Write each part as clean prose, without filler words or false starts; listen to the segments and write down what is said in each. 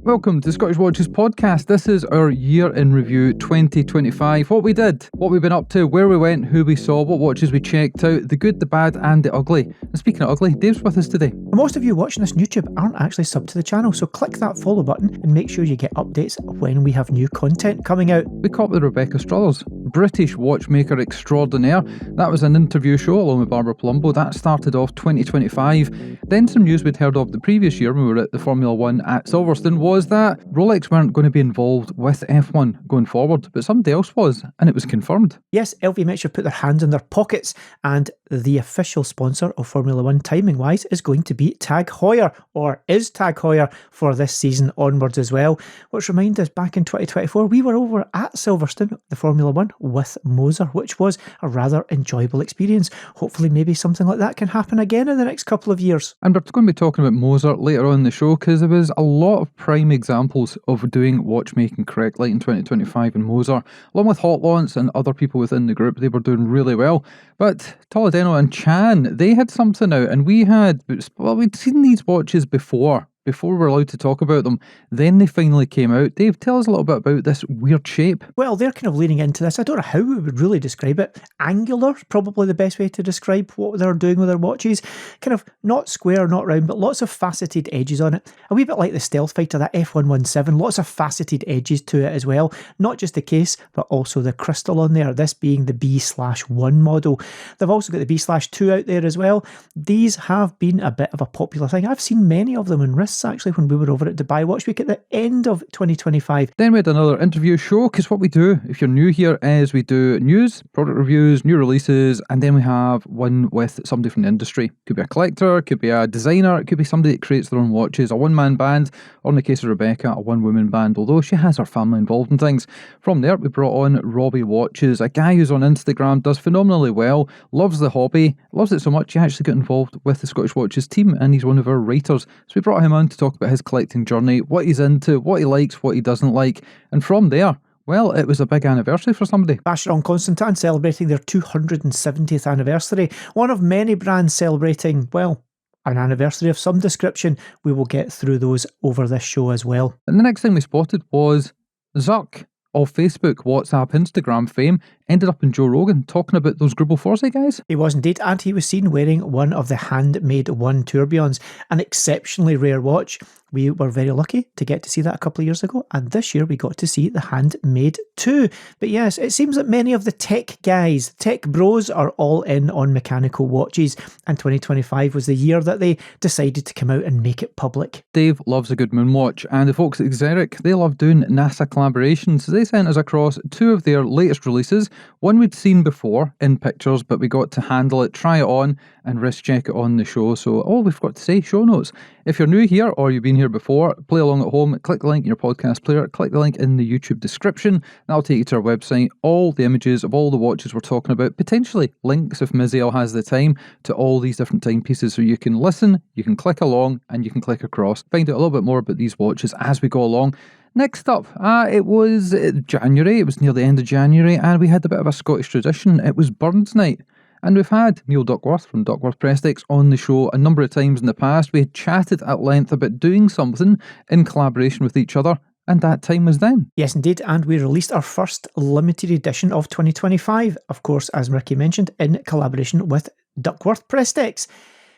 Welcome to Scottish Watches Podcast. This is our year in review 2025. What we did, what we've been up to, where we went, who we saw, what watches we checked out, the good, the bad and the ugly. And speaking of ugly, Dave's with us today. Most of you watching this on YouTube aren't actually subbed to the channel, so click that follow button and make sure you get updates when we have new content coming out. We caught up with Rebecca Struthers, British watchmaker extraordinaire. That was an interview show along with Barbara Palumbo. That started off 2025. Then some news we'd heard of the previous year when we were at the Formula 1 at Silverstone was that Rolex weren't going to be involved with F1 going forward, but somebody else was, and it was confirmed. Yes, LVMH put their hands in their pockets, and the official sponsor of Formula 1 timing-wise is going to be Tag Heuer, or is Tag Heuer for this season onwards as well. Which reminds us, back in 2024, we were over at Silverstone, the Formula 1, with Moser, which was a rather enjoyable experience. Hopefully maybe something like that can happen again in the next couple of years. And we're going to be talking about Moser later on in the show, because there was a lot of prime examples of doing watchmaking correctly in 2025 in Moser. Along with Hot Launce and other people within the group, they were doing really well. But Toledano and Chan, they had something out, and we'd seen these watches before we were allowed to talk about them. Then they finally came out. Dave, tell us a little bit about this weird shape. Well, they're kind of leaning into this. I don't know how we would really describe it. Angular, probably the best way to describe what they're doing with their watches. Kind of not square, not round, but lots of faceted edges on it. A wee bit like the Stealth Fighter, that F117, lots of faceted edges to it as well. Not just the case, but also the crystal on there, this being the B/1 model. They've also got the B/2 out there as well. These have been a bit of a popular thing. I've seen many of them in wrists actually when we were over at Dubai Watch Week at the end of 2025. Then we had another interview show, because what we do, if you're new here, is we do news, product reviews, new releases, and then we have one with somebody from the industry. Could be a collector, could be a designer, it could be somebody that creates their own watches, a one-man band, or in the case of Rebecca, a one-woman band, although she has her family involved in things. From there, we brought on Robbie Watches, a guy who's on Instagram, does phenomenally well, loves the hobby, loves it so much he actually got involved with the Scottish Watches team, and he's one of our writers. So we brought him on to talk about his collecting journey, what he's into, what he likes, what he doesn't like, and from there, well, it was a big anniversary for somebody. Vacheron Constantin celebrating their 270th anniversary. One of many brands celebrating, well, an anniversary of some description. We will get through those over this show as well. And the next thing we spotted was Zuck of Facebook, WhatsApp, Instagram fame, ended up in Joe Rogan talking about those Grubel Foresight guys. He was indeed, and he was seen wearing one of the handmade One tourbillons, an exceptionally rare watch. We were very lucky to get to see that a couple of years ago, and this year we got to see the handmade 2. But yes, it seems that many of the tech guys, tech bros, are all in on mechanical watches, and 2025 was the year that they decided to come out and make it public. Dave loves a good moonwatch, and the folks at Xeric, they love doing NASA collaborations. They sent us across 2 of their latest releases. One we'd seen before in pictures, but we got to handle it, try it on, and wrist check it on the show. So all we've got to say, show notes. If you're new here or you've been here before, play along at home, click the link in your podcast player, click the link in the YouTube description. That'll take you to our website, all the images of all the watches we're talking about, potentially links if Miziel has the time to all these different timepieces, so you can listen, you can click along, and you can click across. Find out a little bit more about these watches as we go along. Next up, it was January, it was near the end of January, and we had a bit of a Scottish tradition. It was Burns Night. And we've had Neil Duckworth from Duckworth Prestics on the show a number of times in the past. We had chatted at length about doing something in collaboration with each other, and that time was then. Yes, indeed, and we released our first limited edition of 2025, of course, as Ricky mentioned, in collaboration with Duckworth Prestics.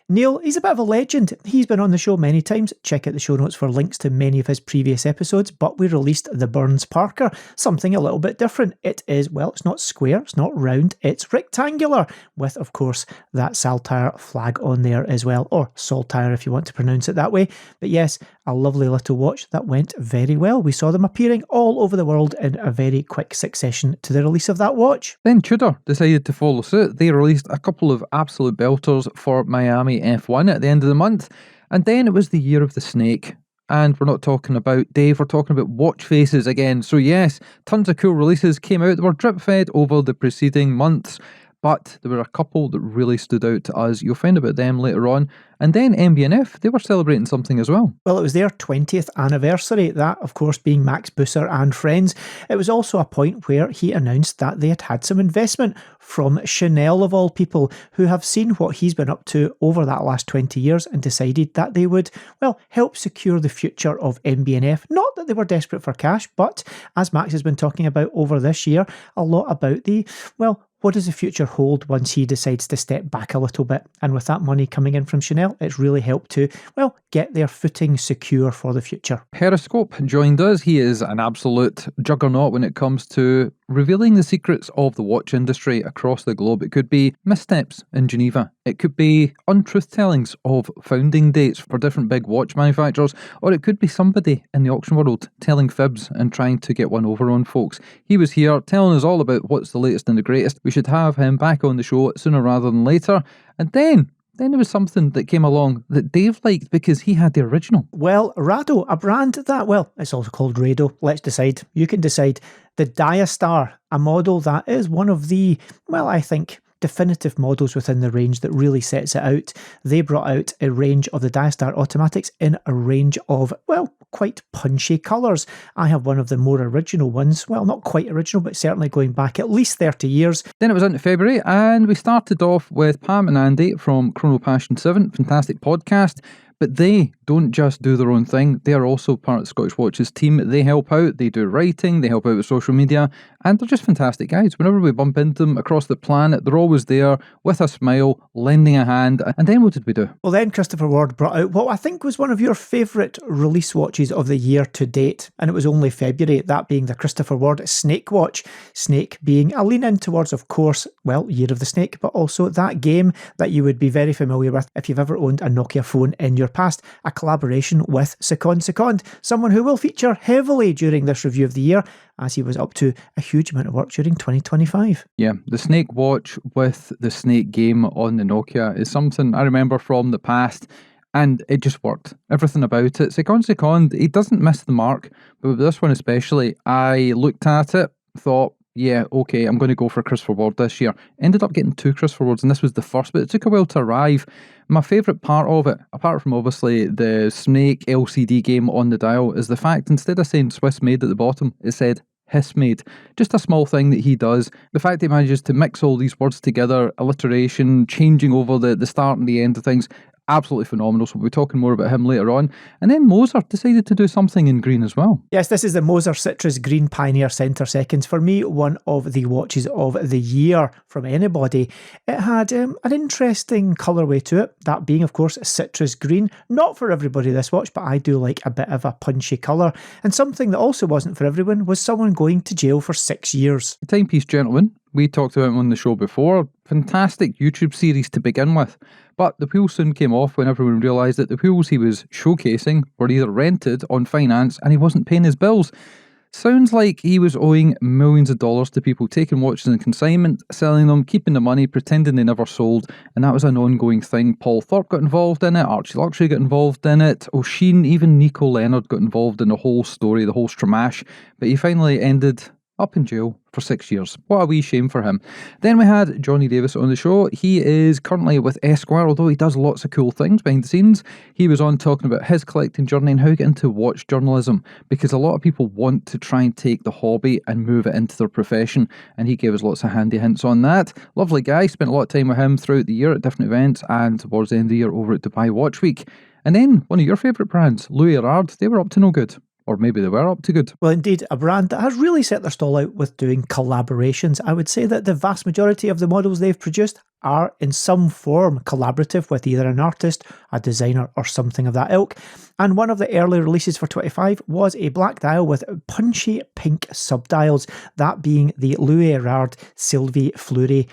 Neil, he's a bit of a legend. He's been on the show many times. Check out the show notes for links to many of his previous episodes, but we released the Burns Parker, something a little bit different. It is, well, it's not square, it's not round, it's rectangular, with, of course, that Saltire flag on there as well, or Saltire if you want to pronounce it that way. But yes, a lovely little watch that went very well. We saw them appearing all over the world in a very quick succession to the release of that watch. Then Tudor decided to follow suit. They released a couple of absolute belters for Miami F1 at the end of the month, and then it was the year of the snake. And we're not talking about Dave, we're talking about watch faces again. So yes, tons of cool releases came out that were drip fed over the preceding months. but there were a couple that really stood out to us. You'll find about them later on. And then MB&F, they were celebrating something as well. Well, it was their 20th anniversary, that of course being Max Busser and friends. It was also a point where he announced that they had had some investment from Chanel of all people, who have seen what he's been up to over that last 20 years and decided that they would, well, help secure the future of MB&F. Not that they were desperate for cash, but as Max has been talking about over this year, a lot about the, well, what does the future hold once he decides to step back a little bit? And with that money coming in from Chanel, it's really helped to, well, get their footing secure for the future. Periscope joined us. He is an absolute juggernaut when it comes to revealing the secrets of the watch industry across the globe. It could be missteps in Geneva. It could be untruth tellings of founding dates for different big watch manufacturers, or it could be somebody in the auction world telling fibs and trying to get one over on folks. He was here telling us all about what's the latest and the greatest. We should have him back on the show sooner rather than later. And then there was something that came along that Dave liked because he had the original. Well, Rado, a brand that, well, it's also called Rado. Let's decide. You can decide. The Diastar, a model that is one of the, well, I think, definitive models within the range that really sets it out. They brought out a range of the Diastar automatics in a range of, well, quite punchy colours. I have one of the more original ones. Well, not quite original, but certainly going back at least 30 years. Then it was into February, and we started off with Pam and Andy from Chrono Passion 7, fantastic podcast. But they don't just do their own thing. They are also part of the Scottish Watches team. They help out, they do writing, they help out with social media, and they're just fantastic guys. Whenever we bump into them across the planet, they're always there with a smile, lending a hand. And then what did we do? Well, then Christopher Ward brought out what I think was one of your favourite release watches of the year to date. And it was only February, that being the Christopher Ward Snake Watch. Snake being a lean in towards, of course, well, Year of the Snake, but also that game that you would be very familiar with if you've ever owned a Nokia phone in your past, a collaboration with Second, someone who will feature heavily during this review of the year, as he was up to a huge amount of work during 2025. Yeah, the Snake watch with the Snake game on the Nokia is something I remember from the past, and it just worked. Everything about it. Second, he doesn't miss the mark, but with this one especially, I looked at it, thought, yeah, okay, I'm going to go for Christopher Ward this year. Ended up getting 2 Christopher Wards, and this was the first, but it took a while to arrive. My favourite part of it, apart from obviously the Snake LCD game on the dial, is the fact instead of saying Swiss made at the bottom, it said Hiss made. Just a small thing that he does. The fact he manages to mix all these words together, alliteration, changing over the start and the end of things, absolutely phenomenal. So we'll be talking more about him later on. And then Moser decided to do something in green as well. Yes, this is the Moser Citrus Green Pioneer Centre Seconds. For me, one of the watches of the year from anybody. It had an interesting colourway to it, that being, of course, citrus green. Not for everybody, this watch, but I do like a bit of a punchy colour. And something that also wasn't for everyone was someone going to jail for 6 years. The Timepiece Gentleman, we talked about him on the show before. Fantastic YouTube series to begin with. But the wheels soon came off when everyone realised that the wheels he was showcasing were either rented on finance and he wasn't paying his bills. Sounds like he was owing millions of dollars to people taking watches in consignment, selling them, keeping the money, pretending they never sold, and that was an ongoing thing. Paul Thorpe got involved in it, Archie Luxury got involved in it, O'Sheen, even Nico Leonard got involved in the whole story, the whole stramash, but he finally ended up in jail for 6 years. What a wee shame for him. Then we had Johnny Davis on the show. He is currently with Esquire, although he does lots of cool things behind the scenes. He was on talking about his collecting journey and how to get into watch journalism, because a lot of people want to try and take the hobby and move it into their profession, and he gave us lots of handy hints on that. Lovely guy, spent a lot of time with him throughout the year at different events and towards the end of the year over at Dubai Watch Week. And then one of your favourite brands, Louis Erard, they were up to no good. Or maybe they were up to good. Well, indeed, a brand that has really set their stall out with doing collaborations. I would say that the vast majority of the models they've produced are in some form collaborative with either an artist, a designer, or something of that ilk. And one of the early releases for 25 was a black dial with punchy pink subdials, that being the Louis Erard Sylvie Fleury.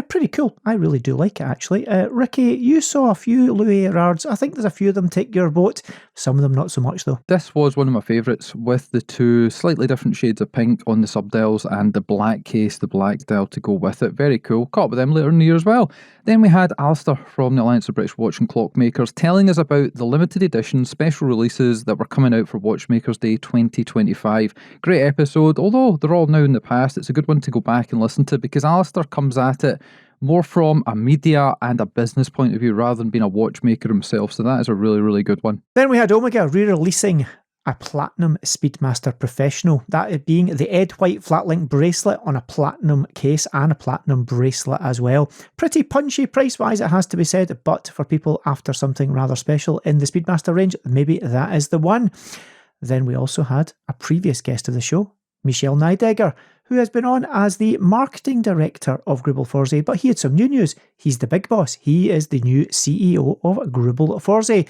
Pretty cool. I really do like it, actually. Ricky, you saw a few Louis Erards. I think there's a few of them take your boat. Some of them not so much, though. This was one of my favourites, with the 2 slightly different shades of pink on the subdials and the black case, the black dial to go with it. Very cool. Caught up with them later in the year as well. Then we had Alistair from the Alliance of British Watch and Clock Makers telling us about the limited edition special releases that were coming out for Watchmakers Day 2025. Great episode. Although they're all now in the past, it's a good one to go back and listen to, because Alistair comes at it more from a media and a business point of view rather than being a watchmaker himself. So that is a really, really good one. Then we had Omega re-releasing a Platinum Speedmaster Professional, that being the Ed White flat link bracelet on a platinum case and a platinum bracelet as well. Pretty punchy price-wise, it has to be said, but for people after something rather special in the Speedmaster range, maybe that is the one. Then we also had a previous guest of the show, Michel Neidegger, who has been on as the marketing director of Grubel Forze, but he had some new news. He's the big boss. He is the new CEO of Grubel Forze,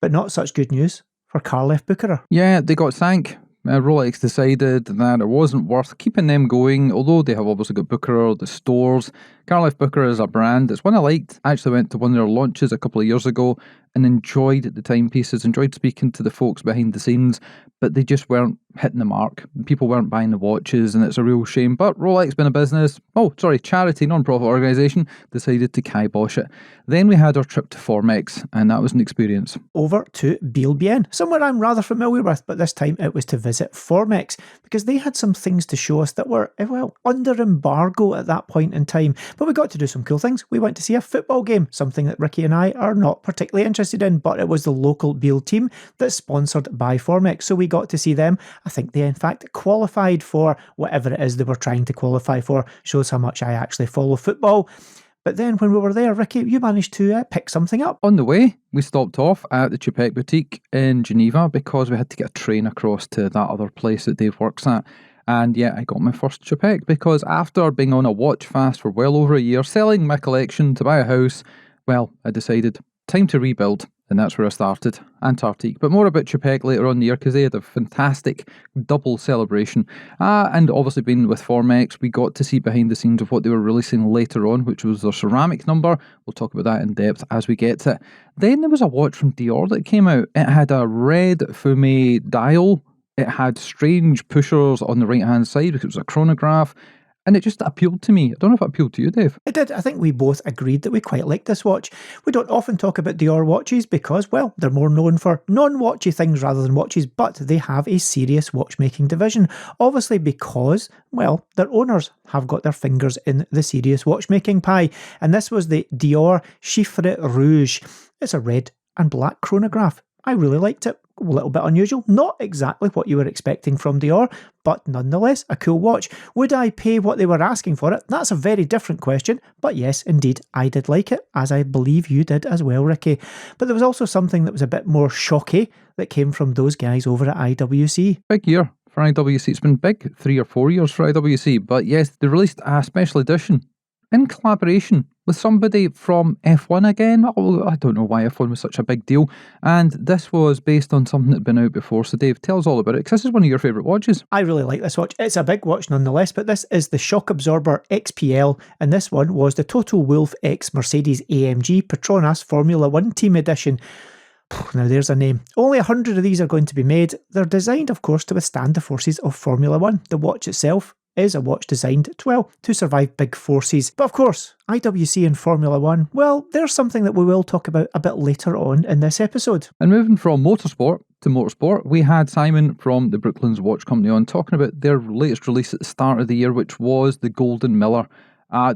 but not such good news for Carl F. Bucherer. Yeah, they got sank. Rolex decided that it wasn't worth keeping them going, although they have obviously got Bucherer, the stores. Carl F. Bucherer is a brand. It's one I liked. I actually went to one of their launches a couple of years ago and enjoyed the timepieces, enjoyed speaking to the folks behind the scenes, but they just weren't hitting the mark. People weren't buying the watches, and it's a real shame. But Rolex, being a business, charity, non-profit organisation, decided to kibosh it. Then we had our trip to Formex, and that was an experience. Over to Bielbienne, somewhere I'm rather familiar with, but this time it was to visit Formex, because they had some things to show us that were, under embargo at that point in time. But we got to do some cool things. We went to see a football game, something that Ricky and I are not particularly interested in, but it was the local Biel team that's sponsored by Formex, so we got to see them. I think they in fact qualified for whatever it is they were trying to qualify for. Shows how much I actually follow football. But then when we were there, Ricky, you managed to pick something up. On the way, we stopped off at the Chapek Boutique in Geneva because we had to get a train across to that other place that Dave works at. And yeah, I got my first Chapek because after being on a watch fast for well over a year, selling my collection to buy a house, well, I decided time to rebuild. And that's where I started, Antarctique. But more about Chapek later on in the year because they had a fantastic double celebration. And obviously being with Formex, we got to see behind the scenes of what they were releasing later on, which was their ceramic number. We'll talk about that in depth as we get to it. Then there was a watch from Dior that came out. It had a red fume dial. It had strange pushers on the right-hand side because it was a chronograph. And it just appealed to me. I don't know if it appealed to you, Dave. It did. I think we both agreed that we quite liked this watch. We don't often talk about Dior watches because, well, they're more known for non-watchy things rather than watches, but they have a serious watchmaking division. Obviously because, well, their owners have got their fingers in the serious watchmaking pie. And this was the Dior Chiffre Rouge. It's a red and black chronograph. I really liked it. A little bit unusual. Not exactly what you were expecting from Dior, but nonetheless, a cool watch. Would I pay what they were asking for it? That's a very different question. But yes, indeed, I did like it, as I believe you did as well, Ricky. But there was also something that was a bit more shocky that came from those guys over at IWC. Big year for IWC. It's been big 3 or 4 years for IWC. But yes, they released a special edition in collaboration with somebody from F1 again. I don't know why F1 was such a big deal. And this was based on something that had been out before. So Dave, tell us all about it, because this is one of your favourite watches. I really like this watch. It's a big watch nonetheless, but this is the Shock Absorber XPL, and this one was the Toto Wolff X Mercedes AMG Petronas Formula 1 Team Edition. Now there's a name. Only 100 of these are going to be made. They're designed, of course, to withstand the forces of Formula 1. The watch itself is a watch designed, to survive big forces. But of course, IWC and Formula 1, well, there's something that we will talk about a bit later on in this episode. And moving from Motorsport to Motorsport, we had Simon from the Brooklands Watch Company on talking about their latest release at the start of the year, which was the Golden Miller.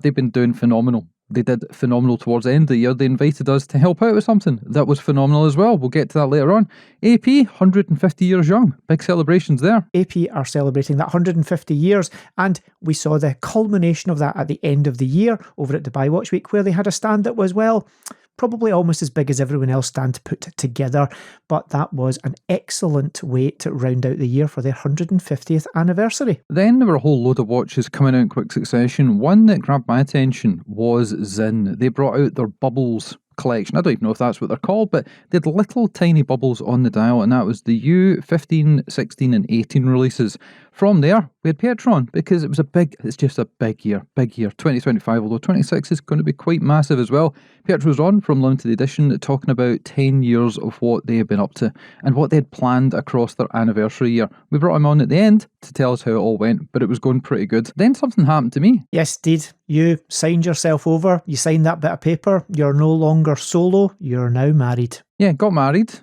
They've been doing phenomenal. They did phenomenal towards the end of the year. They invited us to help out with something that was phenomenal as well. We'll get to that later on. AP, 150 years young. Big celebrations there. AP are celebrating that 150 years, and we saw the culmination of that at the end of the year over at Dubai Watch Week, where they had a stand that was, well, probably almost as big as everyone else stand put together, but that was an excellent way to round out the year for their 150th anniversary. Then there were a whole load of watches coming out in quick succession. One that grabbed my attention was Zinn. They brought out their Bubbles collection. I don't even know if that's what they're called, but they had little tiny bubbles on the dial, and that was the U15, 16 and 18 releases. From there, we had Petron, because it's just a big year. 2025, although 26 is going to be quite massive as well. Petron was on from Limited Edition talking about 10 years of what they have been up to and what they had planned across their anniversary year. We brought him on at the end to tell us how it all went, but it was going pretty good. Then something happened to me. Yes, indeed. You signed yourself over. You signed that bit of paper. You're no longer solo. You're now married. Yeah, got married.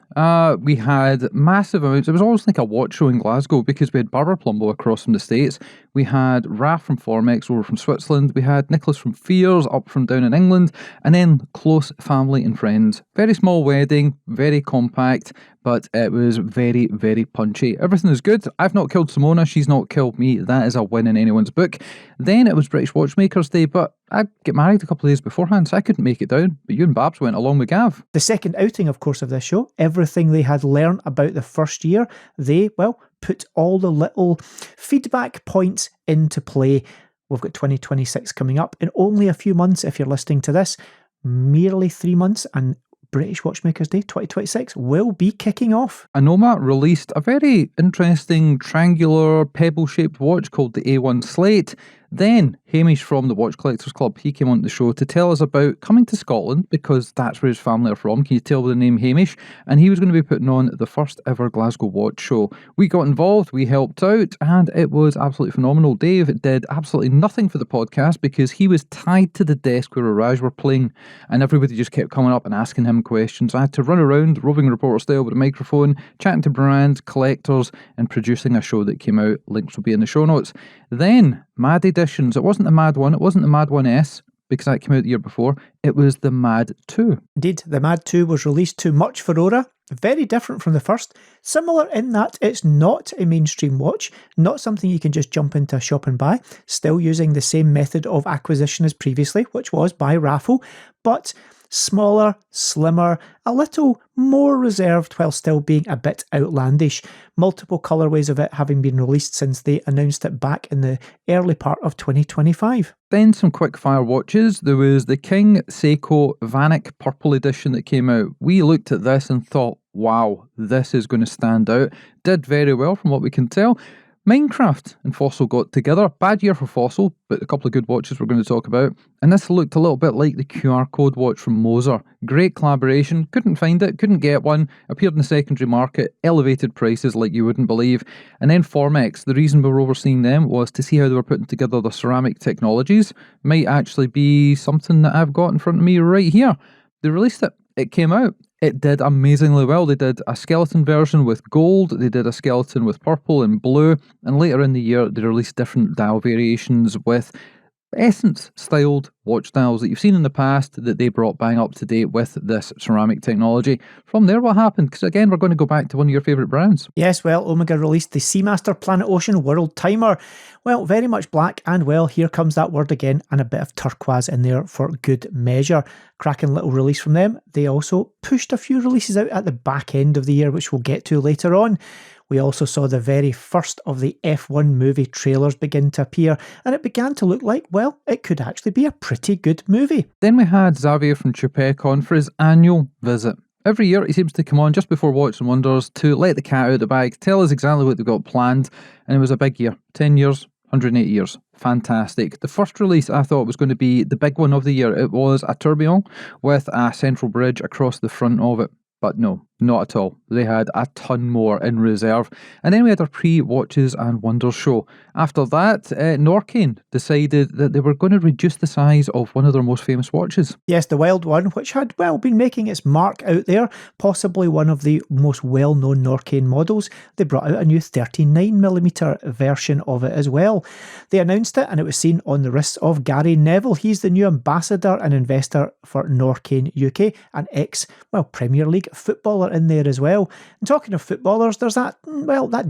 We had massive amounts. It was almost like a watch show in Glasgow because we had Barbara Plumbo across from the States. We had Raf from Formex over from Switzerland. We had Nicholas from Fears up from down in England. And then close family and friends. Very small wedding, very compact, but it was very, very punchy. Everything is good. I've not killed Simona. She's not killed me. That is a win in anyone's book. Then it was British Watchmakers Day, but I get married a couple of days beforehand, so I couldn't make it down. But you and Babs went along with Gav. The second outing, of course, of this show, everything they had learned about the first year, they, well, put all the little feedback points into play. We've got 2026 coming up in only a few months if you're listening to this. Merely 3 months and British Watchmakers Day 2026 will be kicking off. Anoma released a very interesting triangular pebble-shaped watch called the A1 Slate. Then Hamish from the Watch Collectors Club, he came on the show to tell us about coming to Scotland because that's where his family are from. Can you tell with the name Hamish? And he was going to be putting on the first ever Glasgow Watch Show. We got involved, we helped out, and it was absolutely phenomenal. Dave did absolutely nothing for the podcast because he was tied to the desk where Raj were playing, and everybody just kept coming up and asking him questions. I had to run around, roving reporter style with a microphone, chatting to brands, collectors, and producing a show that came out. Links will be in the show notes. Then, Mad Editions. It wasn't the Mad 1, it wasn't the Mad 1S, because that came out the year before. It was the Mad 2. Indeed, the Mad 2 was released to much furore. Very different from the first. Similar in that it's not a mainstream watch, not something you can just jump into a shop and buy. Still using the same method of acquisition as previously, which was by raffle, but smaller, slimmer, a little more reserved while still being a bit outlandish. Multiple colourways of it having been released since they announced it back in the early part of 2025. Then some quick fire watches. There was the King Seiko Vanek Purple Edition that came out. We looked at this and thought, wow, this is going to stand out. Did very well from what we can tell. Minecraft and Fossil got together. Bad year for Fossil, but a couple of good watches we're going to talk about. And this looked a little bit like the QR code watch from Moser. Great collaboration. Couldn't find it, couldn't get one. Appeared in the secondary market. Elevated prices like you wouldn't believe. And then Formex. The reason we were overseeing them was to see how they were putting together the ceramic technologies. Might actually be something that I've got in front of me right here. They released it. It came out. It did amazingly well. They did a skeleton version with gold, they did a skeleton with purple and blue, and later in the year they released different dial variations with essence styled watch dials that you've seen in the past that they brought bang up to date with this ceramic technology. From there, what happened? Because again, we're going to go back to one of your favourite brands. Yes, well, Omega released the Seamaster Planet Ocean World Timer. Well, very much black, and well, here comes that word again, and a bit of turquoise in there for good measure. Cracking little release from them. They also pushed a few releases out at the back end of the year, which we'll get to later on. We also saw the very first of the F1 movie trailers begin to appear, and it began to look like, well, it could actually be a pretty good movie. Then we had Xavier from Chupec on for his annual visit. Every year he seems to come on just before Watch and Wonders to let the cat out of the bag, tell us exactly what they've got planned, and it was a big year. 10 years, 180 years. Fantastic. The first release I thought was going to be the big one of the year. It was a tourbillon with a central bridge across the front of it. But no, not at all. They had a ton more in reserve. And then we had our pre-Watches and Wonders show. After that, Norqain decided that they were going to reduce the size of one of their most famous watches. Yes, the Wild One, which had, well, been making its mark out there, possibly one of the most well-known Norqain models. They brought out a new 39mm version of it as well. They announced it and it was seen on the wrists of Gary Neville. He's the new ambassador and investor for Norqain UK, an Premier League footballer in there as well. And talking of footballers, there's that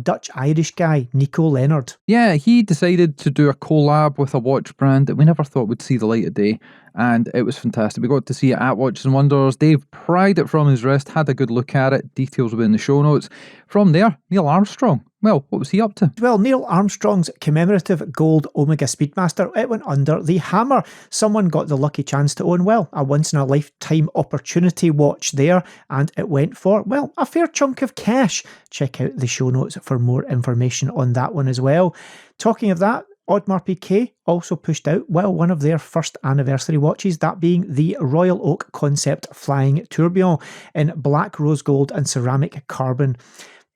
Dutch-Irish guy, Nico Leonard. Yeah, he decided to do a collab with a watch brand that we never thought would see the light of day, and it was fantastic. We got to see it at Watches and Wonders. Dave pried it from his wrist, had a good look at it. Details will be in the show notes. From there, Neil Armstrong. Well, what was he up to? Well, Neil Armstrong's commemorative gold Omega Speedmaster, it went under the hammer. Someone got the lucky chance to own, well, a once-in-a-lifetime opportunity watch there, and it went for, well, a fair chunk of cash. Check out the show notes for more information on that one as well. Talking of that, Audemars Piguet also pushed out, well, one of their first anniversary watches, that being the Royal Oak Concept Flying Tourbillon in black rose gold and ceramic carbon.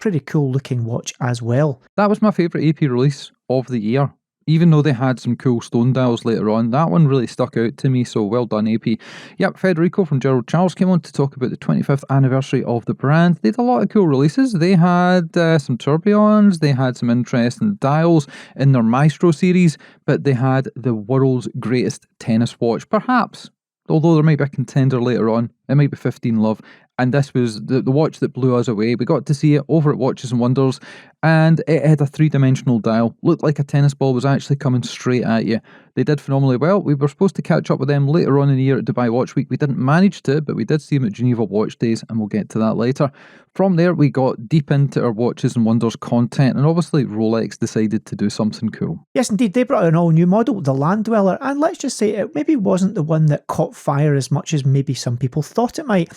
Pretty cool looking watch as well. That was my favourite AP release of the year. Even though they had some cool stone dials later on, that one really stuck out to me, so well done, AP. Yep, Federico from Gerald Charles came on to talk about the 25th anniversary of the brand. They had a lot of cool releases. They had some tourbillons, they had some interesting dials in their Maestro series, but they had the world's greatest tennis watch, perhaps. Although there might be a contender later on, it might be 15 Love. And this was the watch that blew us away. We got to see it over at Watches and Wonders, and it had a three-dimensional dial. Looked like a tennis ball was actually coming straight at you. They did phenomenally well. We were supposed to catch up with them later on in the year at Dubai Watch Week. We didn't manage to, but we did see them at Geneva Watch Days, and we'll get to that later. From there, we got deep into our Watches and Wonders content, and obviously Rolex decided to do something cool. Yes, indeed, they brought out an all-new model, the Land Dweller, and let's just say it maybe wasn't the one that caught fire as much as maybe some people thought it might.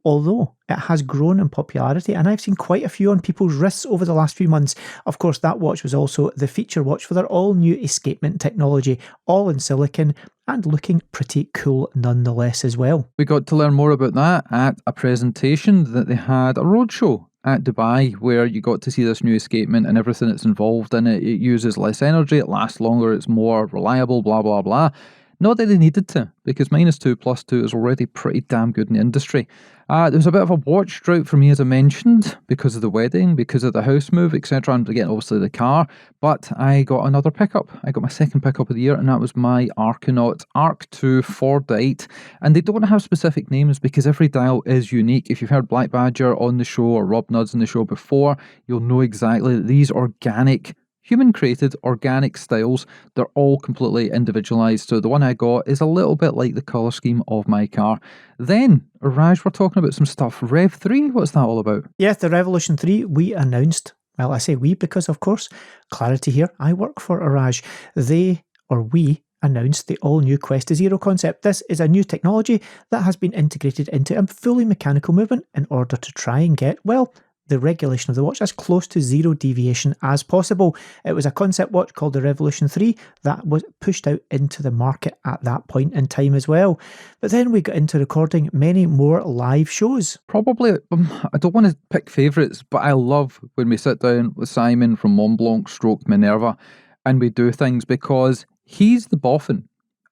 Although it has grown in popularity, and I've seen quite a few on people's wrists over the last few months. Of course, that watch was also the feature watch for their all-new escapement technology, all in silicon, and looking pretty cool nonetheless as well. We got to learn more about that at a presentation that they had, a roadshow at Dubai, where you got to see this new escapement and everything that's involved in it. It uses less energy, it lasts longer, it's more reliable, blah, blah, blah. Not that they needed to, because -2+2 is already pretty damn good in the industry. There was a bit of a watch drought for me, as I mentioned, because of the wedding, because of the house move, etc. And again, obviously the car. But I got another pickup. I got my second pickup of the year, and that was my Archinaut Arc 2 Fordite. And they don't have specific names because every dial is unique. If you've heard Black Badger on the show or Rob Nuds on the show before, you'll know exactly that these organic human-created organic styles, they're all completely individualised. So the one I got is a little bit like the colour scheme of my car. Then, Raj, we're talking about some stuff. Rev 3, what's that all about? Yes, the Revolution 3 we announced. Well, I say we because, of course, clarity here, I work for Raj. We announced the all-new Quest to Zero concept. This is a new technology that has been integrated into a fully mechanical movement in order to try and get, well, the regulation of the watch as close to zero deviation as possible. It was a concept watch called the Revolution 3 that was pushed out into the market at that point in time as well. But then we got into recording many more live shows. Probably, I don't want to pick favourites, but I love when we sit down with Simon from Montblanc / Minerva and we do things because he's the boffin.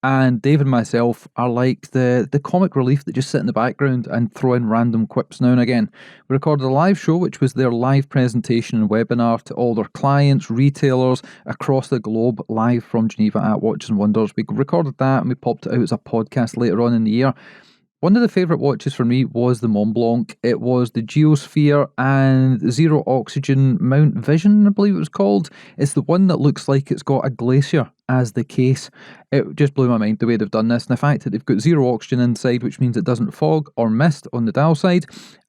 And Dave and myself are like the comic relief that just sit in the background and throw in random quips now and again. We recorded a live show, which was their live presentation and webinar to all their clients, retailers across the globe, live from Geneva at Watches and Wonders. We recorded that and we popped it out as a podcast later on in the year. One of the favourite watches for me was the Montblanc. It was the Geosphere and Zero Oxygen Mount Vision, I believe it was called. It's the one that looks like it's got a glacier as the case. It just blew my mind the way they've done this. And the fact that they've got zero oxygen inside, which means it doesn't fog or mist on the dial side.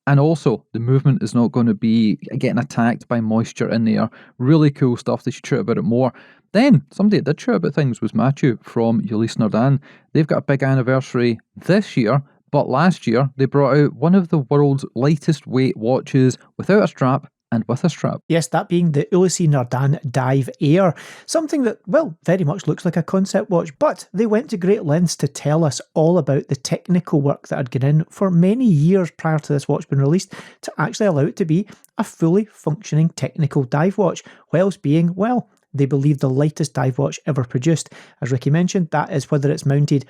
And also, the movement is not going to be getting attacked by moisture in the air. Really cool stuff. They should chat about it more. Then, somebody that did chat about things was Matthew from Ulysse Nardin. They've got a big anniversary this year. But last year, they brought out one of the world's lightest weight watches without a strap and with a strap. Yes, that being the Ulysse Nardin Dive Air. Something that, well, very much looks like a concept watch, but they went to great lengths to tell us all about the technical work that had gone in for many years prior to this watch being released to actually allow it to be a fully functioning technical dive watch, whilst being, well, they believe the lightest dive watch ever produced. As Ricky mentioned, that is whether it's mounted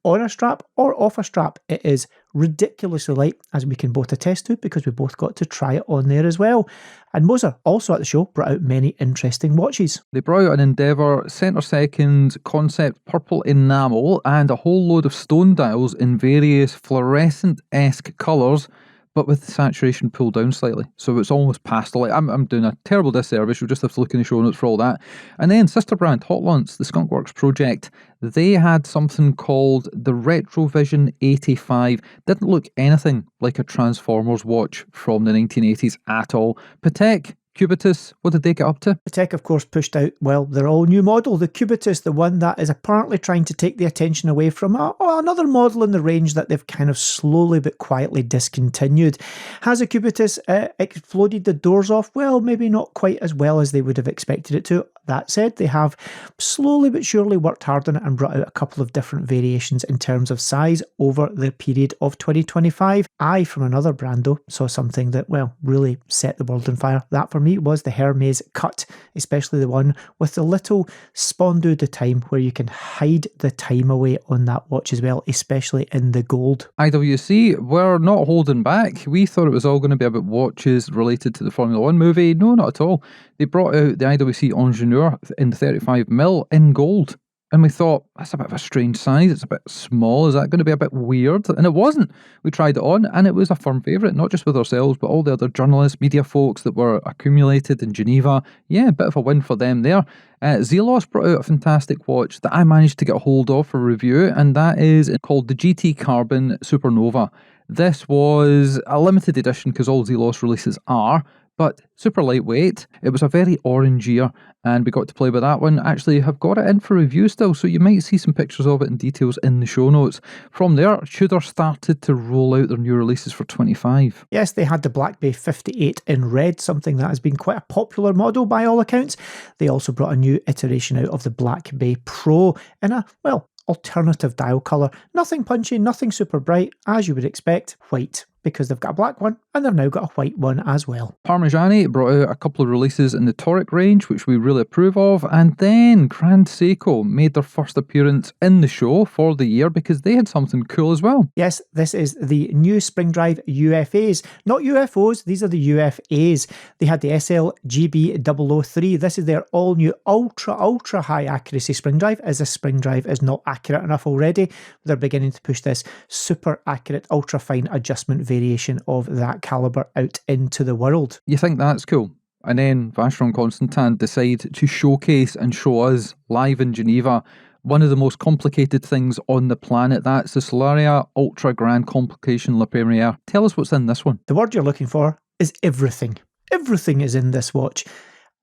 on a strap or off a strap. It is ridiculously light, as we can both attest to because we both got to try it on there as well. And Moser, also at the show, brought out many interesting watches. They brought out an Endeavour Centre Second Concept Purple Enamel and a whole load of stone dials in various fluorescent-esque colours, but with the saturation pulled down slightly. So it's almost pastel. I'm doing a terrible disservice. You'll just have to look in the show notes for all that. And then sister brand, Hot Lunch, the Skunkworks project, they had something called the Retrovision 85. Didn't look anything like a Transformers watch from the 1980s at all. Patek, Cubitus, what did they get up to? Patek, of course, pushed out, well, their all-new model, the Cubitus, the one that is apparently trying to take the attention away from another model in the range that they've kind of slowly but quietly discontinued. Has a Cubitus exploded the doors off? Well, maybe not quite as well as they would have expected it to. That said, they have slowly but surely worked hard on it and brought out a couple of different variations in terms of size over the period of 2025. I, from another brand though, saw something that, well, really set the world on fire. That for me was the Hermes Cut, especially the one with the little spondu de time where you can hide the time away on that watch as well, especially in the gold. IWC were not holding back. We thought it was all going to be about watches related to the Formula 1 movie. No, not at all. They brought out the IWC Ingenieur in 35mm in gold. And we thought, that's a bit of a strange size. It's a bit small. Is that going to be a bit weird? And it wasn't. We tried it on and it was a firm favourite, not just with ourselves, but all the other journalists, media folks that were accumulated in Geneva. Yeah, a bit of a win for them there. Zelos brought out a fantastic watch that I managed to get hold of for review, and that is called the GT Carbon Supernova. This was a limited edition because all Zelos releases are, but super lightweight. It was a very orange year, and we got to play with that one. Actually, have got it in for review still, so you might see some pictures of it and details in the show notes. From there, Tudor started to roll out their new releases for 25. Yes, they had the Black Bay 58 in red, something that has been quite a popular model by all accounts. They also brought a new iteration out of the Black Bay Pro in a, well, alternative dial colour. Nothing punchy, nothing super bright, as you would expect, white, because they've got a black one and they've now got a white one as well. Parmigiani brought out a couple of releases in the Toric range, which we really approve of, and then Grand Seiko made their first appearance in the show for the year because they had something cool as well. Yes, this is the new Spring Drive UFAs. Not UFOs, these are the UFAs. They had the SL GB003. This is their all-new ultra high accuracy spring drive, as this spring drive is not accurate enough already. They're beginning to push this super accurate, ultra fine adjustment variation of that caliber out into the world. You think that's cool? And then Vacheron Constantin decide to showcase and show us live in Geneva one of the most complicated things on the planet. That's the Solaria Ultra Grand Complication La Premiere. Tell us what's in this one. The word you're looking for is everything. Everything is in this watch.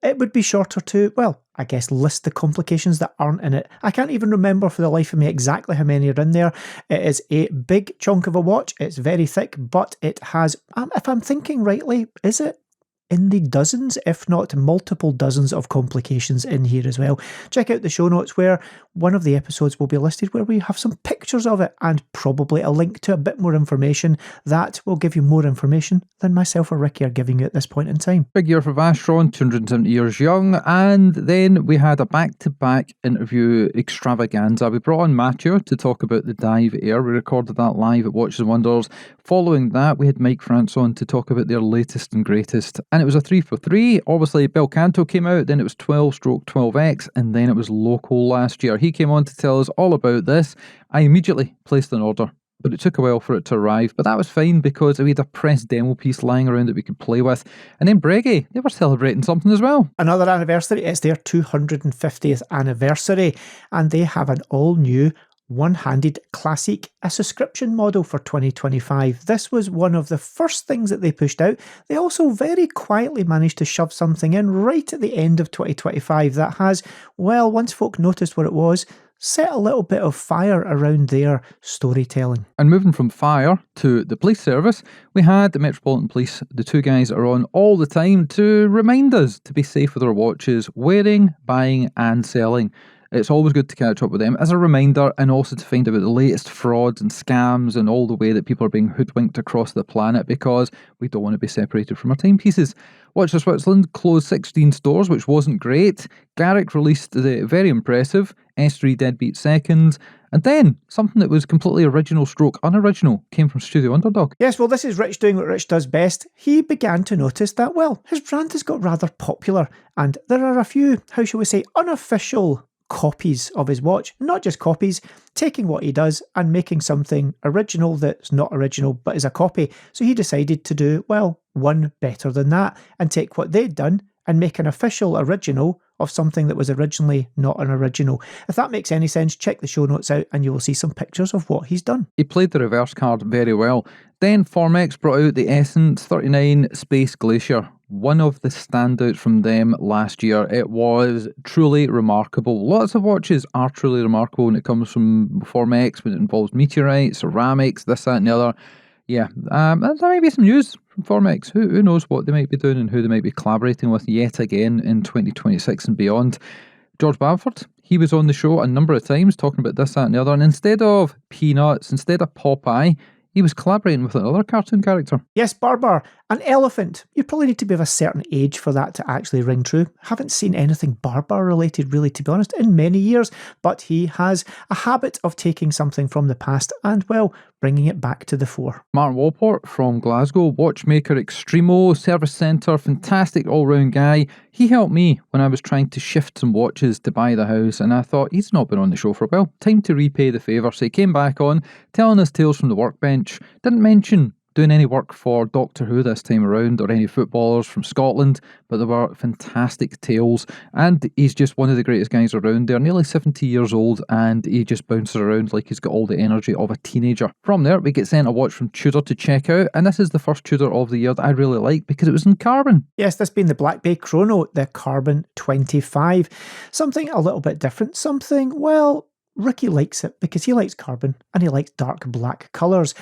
It would be shorter to, well, I guess list the complications that aren't in it. I can't even remember for the life of me exactly how many are in there. It is a big chunk of a watch. It's very thick, but it has, if I'm thinking rightly, is it in the dozens, if not multiple dozens of complications in here as well. Check out the show notes where one of the episodes will be listed where we have some pictures of it and probably a link to a bit more information that will give you more information than myself or Ricky are giving you at this point in time. Big year for Vacheron, 270 years young, and then we had a back-to-back interview extravaganza. We brought on Mathieu to talk about the Dive Air. We recorded that live at Watches and Wonders. Following that, we had Mike France on to talk about their latest and greatest. And it was a 3 for 3. Obviously, Belcanto came out, then it was 12/12X, and then it was Loco last year. He came on to tell us all about this. I immediately placed an order, but it took a while for it to arrive. But that was fine because we had a press demo piece lying around that we could play with. And then Breguet, they were celebrating something as well. Another anniversary. It's their 250th anniversary, and they have an all-new one-handed classic, a subscription model for 2025. This was one of the first things that they pushed out. They also very quietly managed to shove something in right at the end of 2025 that has, well, once folk noticed what it was, set a little bit of fire around their storytelling. And moving from fire to the police service, we had the Metropolitan Police, the two guys that are on all the time to remind us to be safe with our watches, wearing, buying and selling. It's always good to catch up with them as a reminder and also to find out the latest frauds and scams and all the way that people are being hoodwinked across the planet because we don't want to be separated from our timepieces. Watch of Switzerland closed 16 stores, which wasn't great. Garrick released the very impressive S3 Deadbeat Seconds. And then, something that was completely original stroke unoriginal came from Studio Underdog. Yes, well, this is Rich doing what Rich does best. He began to notice that, well, his brand has got rather popular and there are a few, how shall we say, unofficial copies of his watch, not just copies, taking what he does and making something original that's not original but is a copy. So he decided to do, well, one better than that and take what they'd done and make an official original of something that was originally not an original. If that makes any sense, check the show notes out and you will see some pictures of what he's done. He played the reverse card very well. Then Formex brought out the Essence 39 Space Glacier, one of the standouts from them last year. It was truly remarkable. Lots of watches are truly remarkable when it comes from Formex, when it involves meteorites, ceramics, this, that and the other. Yeah, there may be some news from Formex. Who knows what they might be doing and who they might be collaborating with yet again in 2026 and beyond. George Bamford, he was on the show a number of times talking about this, that and the other, and instead of Peanuts, instead of Popeye, he was collaborating with another cartoon character. Yes, Barber, an elephant. You probably need to be of a certain age for that to actually ring true. Haven't seen anything Barber related, really, to be honest, in many years, but he has a habit of taking something from the past and, well, bringing it back to the fore. Martin Walport from Glasgow, watchmaker extremo, service centre, fantastic all-round guy. He helped me when I was trying to shift some watches to buy the house, and I thought, he's not been on the show for a while, time to repay the favour. So he came back on, telling us tales from the workbench. Didn't mention doing any work for Doctor Who this time around or any footballers from Scotland, but there were fantastic tales, and he's just one of the greatest guys around there, nearly 70 years old, and he just bounces around like he's got all the energy of a teenager. From there, we get sent a watch from Tudor to check out, and this is the first Tudor of the year that I really like because it was in carbon. Yes, this being the Black Bay Chrono, the Carbon 25. Something a little bit different, something, well, Ricky likes it because he likes carbon and he likes dark black colours.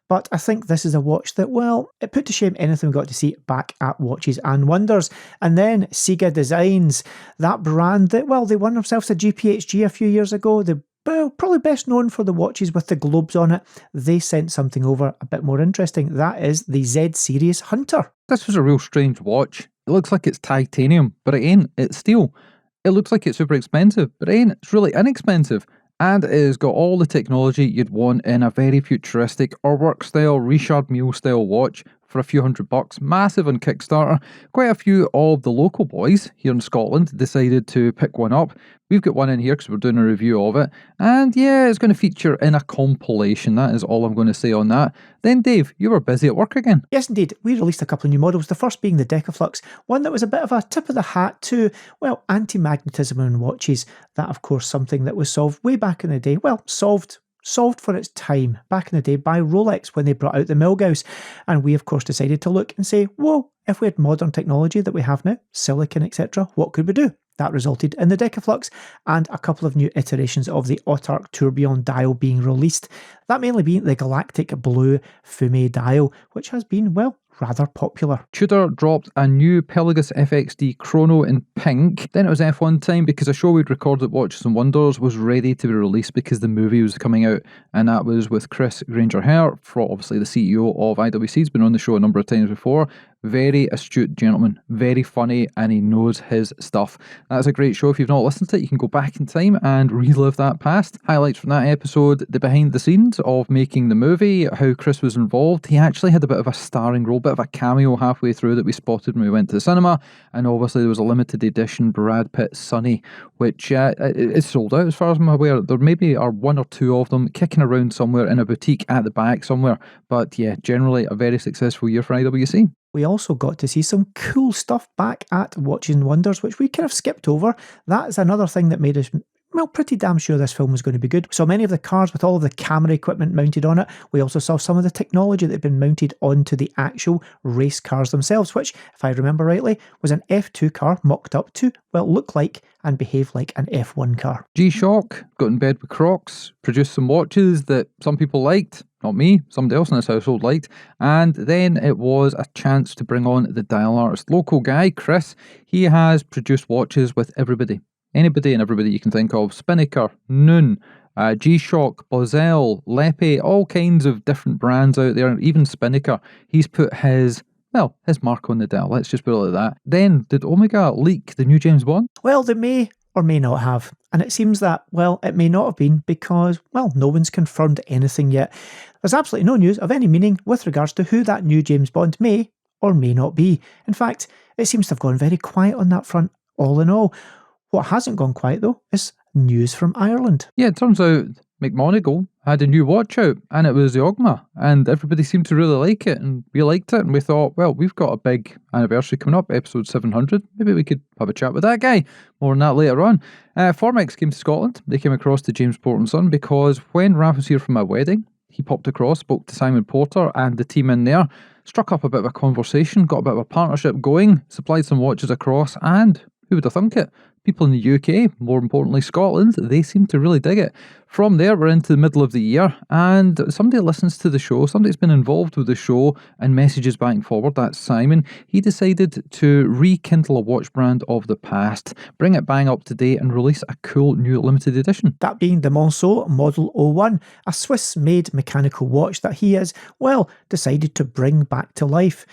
But I think this is a watch that, well, it put to shame anything we got to see back at Watches and Wonders. And then Sega Designs, that brand that, well, they won themselves a GPHG a few years ago. They're probably best known for the watches with the globes on it. They sent something over a bit more interesting. That is the Z Series Hunter. This was a real strange watch. It looks like it's titanium, but it ain't. It's steel. It looks like it's super expensive, but it ain't. It's really inexpensive. And it has got all the technology you'd want in a very futuristic or work style, Richard Mille style watch for a few $100, massive on Kickstarter. Quite a few of the local boys here in Scotland decided to pick one up. We've got one in here because we're doing a review of it. And yeah, it's going to feature in a compilation. That is all I'm going to say on that. Then Dave, you were busy at work again. Yes, indeed. We released a couple of new models. The first being the Decaflux, one that was a bit of a tip of the hat to, well, anti-magnetism in watches. That, of course, something that was solved way back in the day. Well, solved for its time back in the day by Rolex when they brought out the Milgauss. And we, of course, decided to look and say, whoa, if we had modern technology that we have now, silicon, etc., what could we do? That resulted in the Decaflux and a couple of new iterations of the Autark Tourbillon dial being released. That mainly being the Galactic Blue Fume dial, which has been, well, rather popular. Tudor dropped a new Pelagus FXD Chrono in pink. Then it was F1 time because a show we'd recorded at Watches and Wonders was ready to be released because the movie was coming out, and that was with Chris Granger-Hare, obviously the CEO of IWC. He's been on the show a number of times before. Very astute gentleman, very funny, and he knows his stuff. That's a great show. If you've not listened to it, you can go back in time and relive that past. Highlights from that episode, the behind the scenes of making the movie, how Chris was involved. He actually had a bit of a starring role, bit of a cameo halfway through that we spotted when we went to the cinema, and obviously there was a limited edition Brad Pitt Sonny, which is sold out as far as I'm aware. There maybe are one or two of them kicking around somewhere in a boutique at the back somewhere, but yeah, generally a very successful year for IWC. We also got to see some cool stuff back at Watches and Wonders, which we kind of skipped over. That is another thing that made us, well, pretty damn sure this film was going to be good. So many of the cars with all of the camera equipment mounted on it. We also saw some of the technology that had been mounted onto the actual race cars themselves, which, if I remember rightly, was an F2 car mocked up to, well, look like and behave like an F1 car. G-Shock got in bed with Crocs, produced some watches that some people liked. Not me, somebody else in this household liked. And then it was a chance to bring on the dial artist. Local guy, Chris, he has produced watches with everybody. Anybody and everybody you can think of. Spinnaker, Noon, G-Shock, Bozell, Lepe, all kinds of different brands out there. Even Spinnaker, he's put his mark on the dial. Let's just put it like that. Then, did Omega leak the new James Bond? Well, they may or may not have. And it seems that, well, it may not have been because, well, no one's confirmed anything yet. There's absolutely no news of any meaning with regards to who that new James Bond may or may not be. In fact, it seems to have gone very quiet on that front, all in all. What hasn't gone quiet, though, is news from Ireland. Yeah, it turns out McMonagle had a new watch out, and it was the Ogma, and everybody seemed to really like it, and we liked it, and we thought, well, we've got a big anniversary coming up, episode 700, maybe we could have a chat with that guy. More on that later on. Formex came to Scotland. They came across to James Port and Son because when Raph was here for my wedding, he popped across, spoke to Simon Porter and the team in there, struck up a bit of a conversation, got a bit of a partnership going, supplied some watches across, and Who would have thunk it? People in the UK, more importantly Scotland, they seem to really dig it. From there, we're into the middle of the year, and somebody listens to the show, somebody's been involved with the show and messages back and forward, that's Simon. He decided to rekindle a watch brand of the past, bring it bang up to date and release a cool new limited edition. That being the Monceau Model 01, a Swiss-made mechanical watch that he has, well, decided to bring back to life.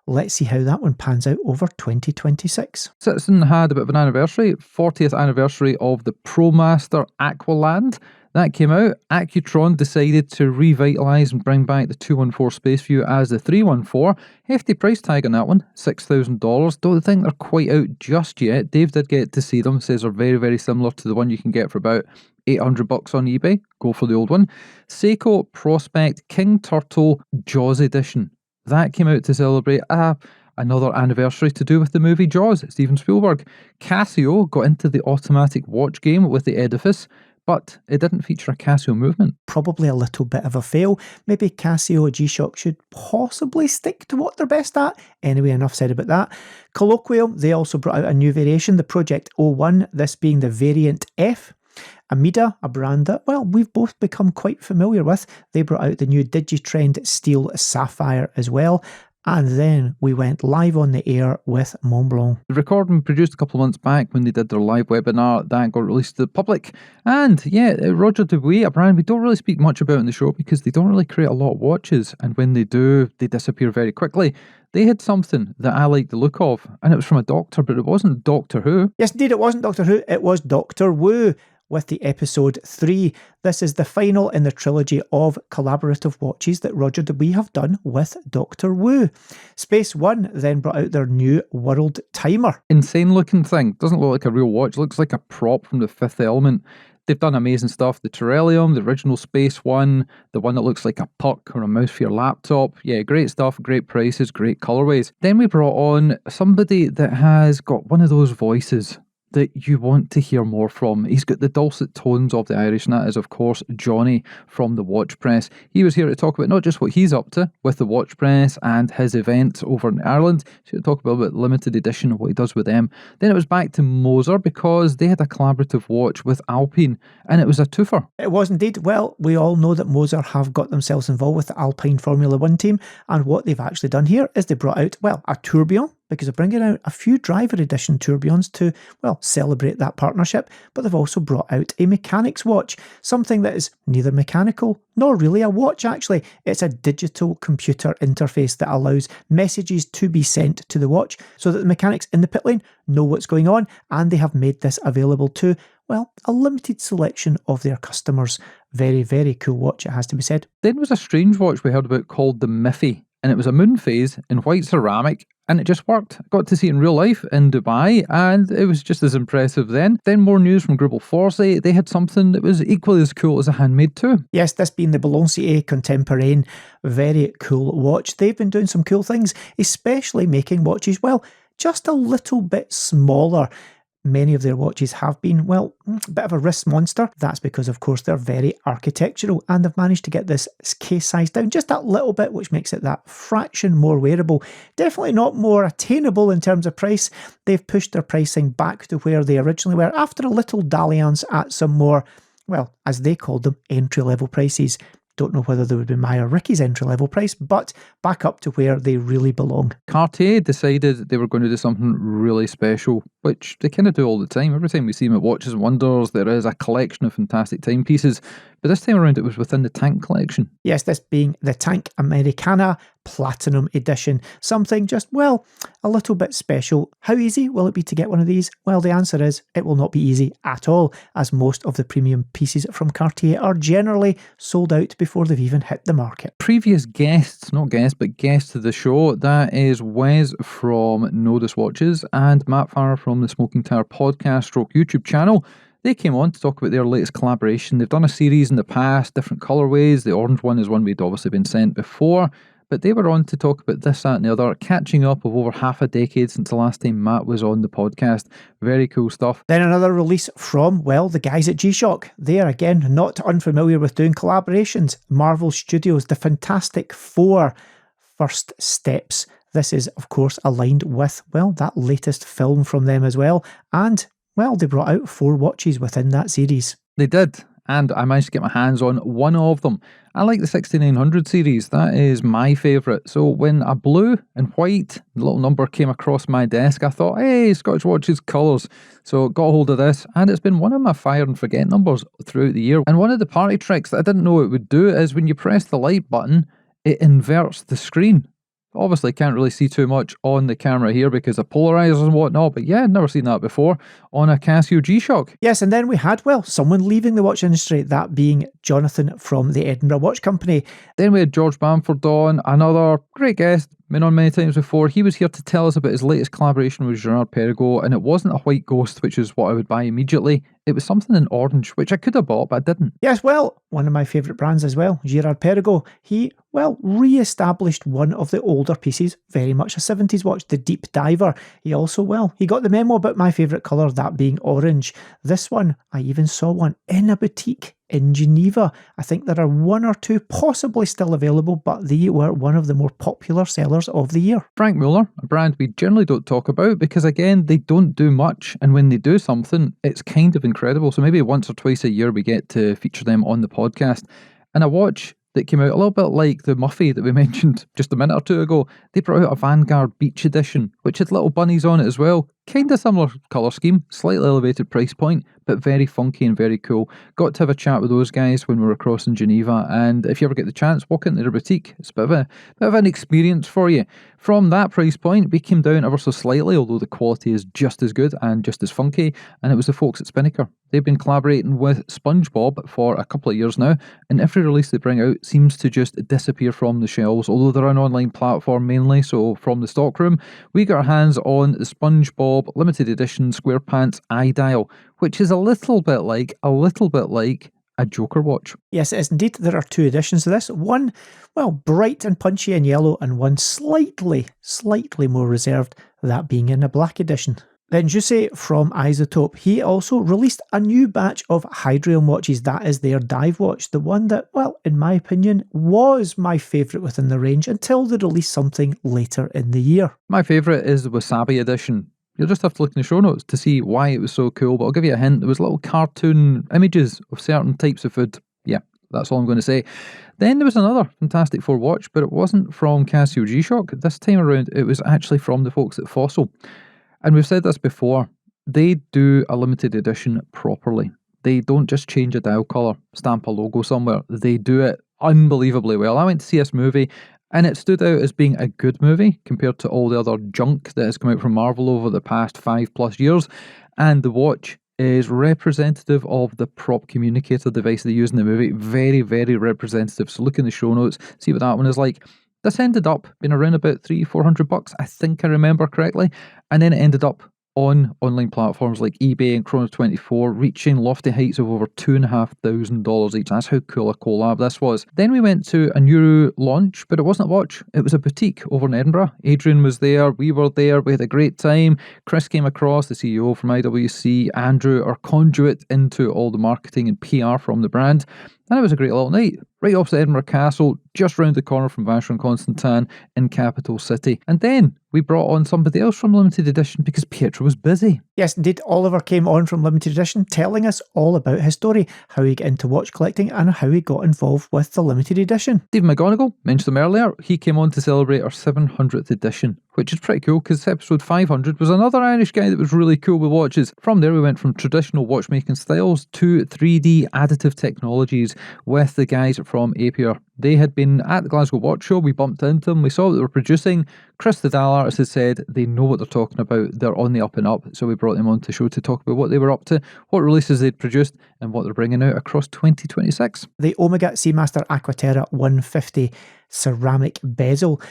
Let's see how that one pans out over 2026. Citizen had a bit of an anniversary, 40th anniversary of the ProMaster Aqualand. That came out. Accutron decided to revitalise and bring back the 214 Space View as the 314. Hefty price tag on that one, $6,000. Don't think they're quite out just yet. Dave did get to see them, says they're very, very similar to the one you can get for about $800 on eBay. Go for the old one. Seiko Prospect King Turtle Jaws Edition. That came out to celebrate another anniversary to do with the movie Jaws, Steven Spielberg. Casio got into the automatic watch game with the Edifice, but it didn't feature a Casio movement. Probably a little bit of a fail. Maybe Casio G-Shock should possibly stick to what they're best at. Anyway, enough said about that. Colloquial, they also brought out a new variation, the Project 01, this being the Variant F. Amida, a brand that, well, we've both become quite familiar with. They brought out the new Digitrend Steel Sapphire as well. And then we went live on the air with Montblanc. The recording we produced a couple of months back when they did their live webinar, that got released to the public. And yeah, Roger Dubuis, a brand we don't really speak much about in the show because they don't really create a lot of watches. And when they do, they disappear very quickly. They had something that I liked the look of, and it was from a doctor, but it wasn't Doctor Who. Yes, indeed, it wasn't Doctor Who, it was Doctor Wu. With the episode 3. This is the final in the trilogy of collaborative watches that Roger Dubuis have done with Dr. Wu. Space One then brought out their new world timer. Insane looking thing. Doesn't look like a real watch, looks like a prop from the Fifth Element. They've done amazing stuff. The Terrarium, the original Space One, the one that looks like a puck or a mouse for your laptop. Yeah, great stuff, great prices, great colourways. Then we brought on somebody that has got one of those voices that you want to hear more from. He's got the dulcet tones of the Irish, and that is, of course, Johnny from the Watch Press. He was here to talk about not just what he's up to with the Watch Press and his event over in Ireland, he's here to talk about limited edition and what he does with them. Then it was back to Moser because they had a collaborative watch with Alpine, and it was a twofer. It was indeed. Well, we all know that Moser have got themselves involved with the Alpine Formula 1 team, and what they've actually done here is they brought out, well, a tourbillon, because they're bringing out a few driver edition tourbillons to, well, celebrate that partnership, but they've also brought out a mechanics watch, something that is neither mechanical nor really a watch actually. It's a digital computer interface that allows messages to be sent to the watch so that the mechanics in the pit lane know what's going on, and they have made this available to, well, a limited selection of their customers. Very, very cool watch, it has to be said. Then was a strange watch we heard about called the Miffy, and it was a moon phase in white ceramic, and it just worked. I got to see it in real life in Dubai, and it was just as impressive then. Then more news from Grubel Force. They had something that was equally as cool as a handmade too. Yes, this being the Balancier Contemporain, very cool watch. They've been doing some cool things, especially making watches, well, just a little bit smaller. Many of their watches have been, well, a bit of a wrist monster. That's because, of course, they're very architectural, and they've managed to get this case size down just that little bit, which makes it that fraction more wearable. Definitely not more attainable in terms of price. They've pushed their pricing back to where they originally were after a little dalliance at some more, well, as they called them, entry-level prices. Don't know whether they would be my or Ricky's entry-level price, but back up to where they really belong. Cartier decided they were going to do something really special, which they kind of do all the time. Every time we see them at Watches and Wonders, there is a collection of fantastic timepieces. But this time around, it was within the Tank collection. Yes, this being the Tank Americana Platinum Edition. Something just, well, a little bit special. How easy will it be to get one of these? Well, the answer is it will not be easy at all, as most of the premium pieces from Cartier are generally sold out before they've even hit the market. Previous guests, not guests, but guests to the show, that is Wes from Nodus Watches and Matt Farrer from the Smoking Tire podcast / YouTube channel. They came on to talk about their latest collaboration. They've done a series in the past, different colourways. The orange one is one we'd obviously been sent before, but they were on to talk about this, that and the other, catching up of over half a decade since the last time Matt was on the podcast. Very cool stuff. Then another release from, well, the guys at G-Shock. They are, again, not unfamiliar with doing collaborations. Marvel Studios, the Fantastic Four First Steps. This is, of course, aligned with, well, that latest film from them as well. And, well, they brought out 4 watches within that series. They did, and I managed to get my hands on one of them. I like the 6900 series, that is my favourite. So when a blue and white little number came across my desk, I thought, hey, Scottish Watches colours. So got hold of this, and it's been one of my fire and forget numbers throughout the year. And one of the party tricks that I didn't know it would do is when you press the light button, it inverts the screen. Obviously, can't really see too much on the camera here because of polarizers and whatnot, but yeah, never seen that before on a Casio G-Shock. Yes, and then we had, well, someone leaving the watch industry, that being Jonathan from the Edinburgh Watch Company. Then we had George Bamford on, another great guest, been on many times before. He was here to tell us about his latest collaboration with Gerard Perregaux, and it wasn't a white ghost, which is what I would buy immediately. It was something in orange, which I could have bought, but I didn't. Yes, well, one of my favourite brands as well, Gerard Perregaux. He, well, re-established one of the older pieces, very much a 70s watch, the Deep Diver. He also, well, he got the memo about my favourite colour, that being orange. This one, I even saw one in a boutique in Geneva. I think there are 1 or 2 possibly still available, but they were one of the more popular sellers of the year. Frank Muller, a brand we generally don't talk about because, again, they don't do much, and when they do something, it's kind of incredible. So maybe once or twice a year we get to feature them on the podcast. And a watch that came out a little bit like the Muffy that we mentioned just a minute or 2 ago. They brought out a Vanguard Beach Edition, which had little bunnies on it as well. Kind of similar colour scheme, slightly elevated price point, but very funky and very cool. Got to have a chat with those guys when we were across in Geneva, and if you ever get the chance, walk into their boutique. It's a bit of an experience for you. From that price point, we came down ever so slightly, although the quality is just as good and just as funky, and it was the folks at Spinnaker. They've been collaborating with SpongeBob for a couple of years now, and every release they bring out seems to just disappear from the shelves, although they're an online platform mainly, so from the stockroom, we got our hands on the SpongeBob limited edition square pants eye dial, which is a little bit like a Joker watch. Yes, it is indeed. There are 2 editions of this. One, well, bright and punchy in yellow, and one slightly more reserved, that being in a black edition. Then Jussi from Isotope, he also released a new batch of Hydrium watches. That is their dive watch, the one that, well, in my opinion, was my favourite within the range until they released something later in the year. My favourite is the Wasabi edition. You'll just have to look in the show notes to see why it was so cool, but I'll give you a hint. There was little cartoon images of certain types of food. Yeah, that's all I'm going to say. Then there was another Fantastic Four watch, but it wasn't from Casio G-Shock. This time around, it was actually from the folks at Fossil. And we've said this before, they do a limited edition properly. They don't just change a dial colour, stamp a logo somewhere. They do it unbelievably well. I went to see this movie, and it stood out as being a good movie compared to all the other junk that has come out from Marvel over the past 5+ years. And the watch is representative of the prop communicator device they use in the movie. Very, very representative. So look in the show notes, see what that one is like. This ended up being around about $300-400, I think I remember correctly. And then it ended up on online platforms like eBay and Chrono24, reaching lofty heights of over $2,500 each. That's how cool a collab this was. Then we went to a new launch, but it wasn't a watch. It was a boutique over in Edinburgh. Adrian was there. We were there. We had a great time. Chris came across, the CEO from IWC. Andrew, our conduit into all the marketing and PR from the brand. And it was a great little night. Right opposite Edinburgh Castle, just round the corner from Vacheron Constantin in Capital City. And then we brought on somebody else from Limited Edition because Pietro was busy. Yes, indeed. Oliver came on from Limited Edition telling us all about his story, how he got into watch collecting and how he got involved with the Limited Edition. Steve McGonigal, mentioned him earlier, he came on to celebrate our 700th edition, which is pretty cool because episode 500 was another Irish guy that was really cool with watches. From there we went from traditional watchmaking styles to 3D additive technologies with the guys from Apier. They had been at the Glasgow Watch Show, we bumped into them, we saw what they were producing. Chris, the dial artist, has said they know what they're talking about, they're on the up and up, so we brought them on to the show to talk about what they were up to, what releases they'd produced, and what they're bringing out across 2026. The Omega Seamaster Aquaterra 150 ceramic bezel.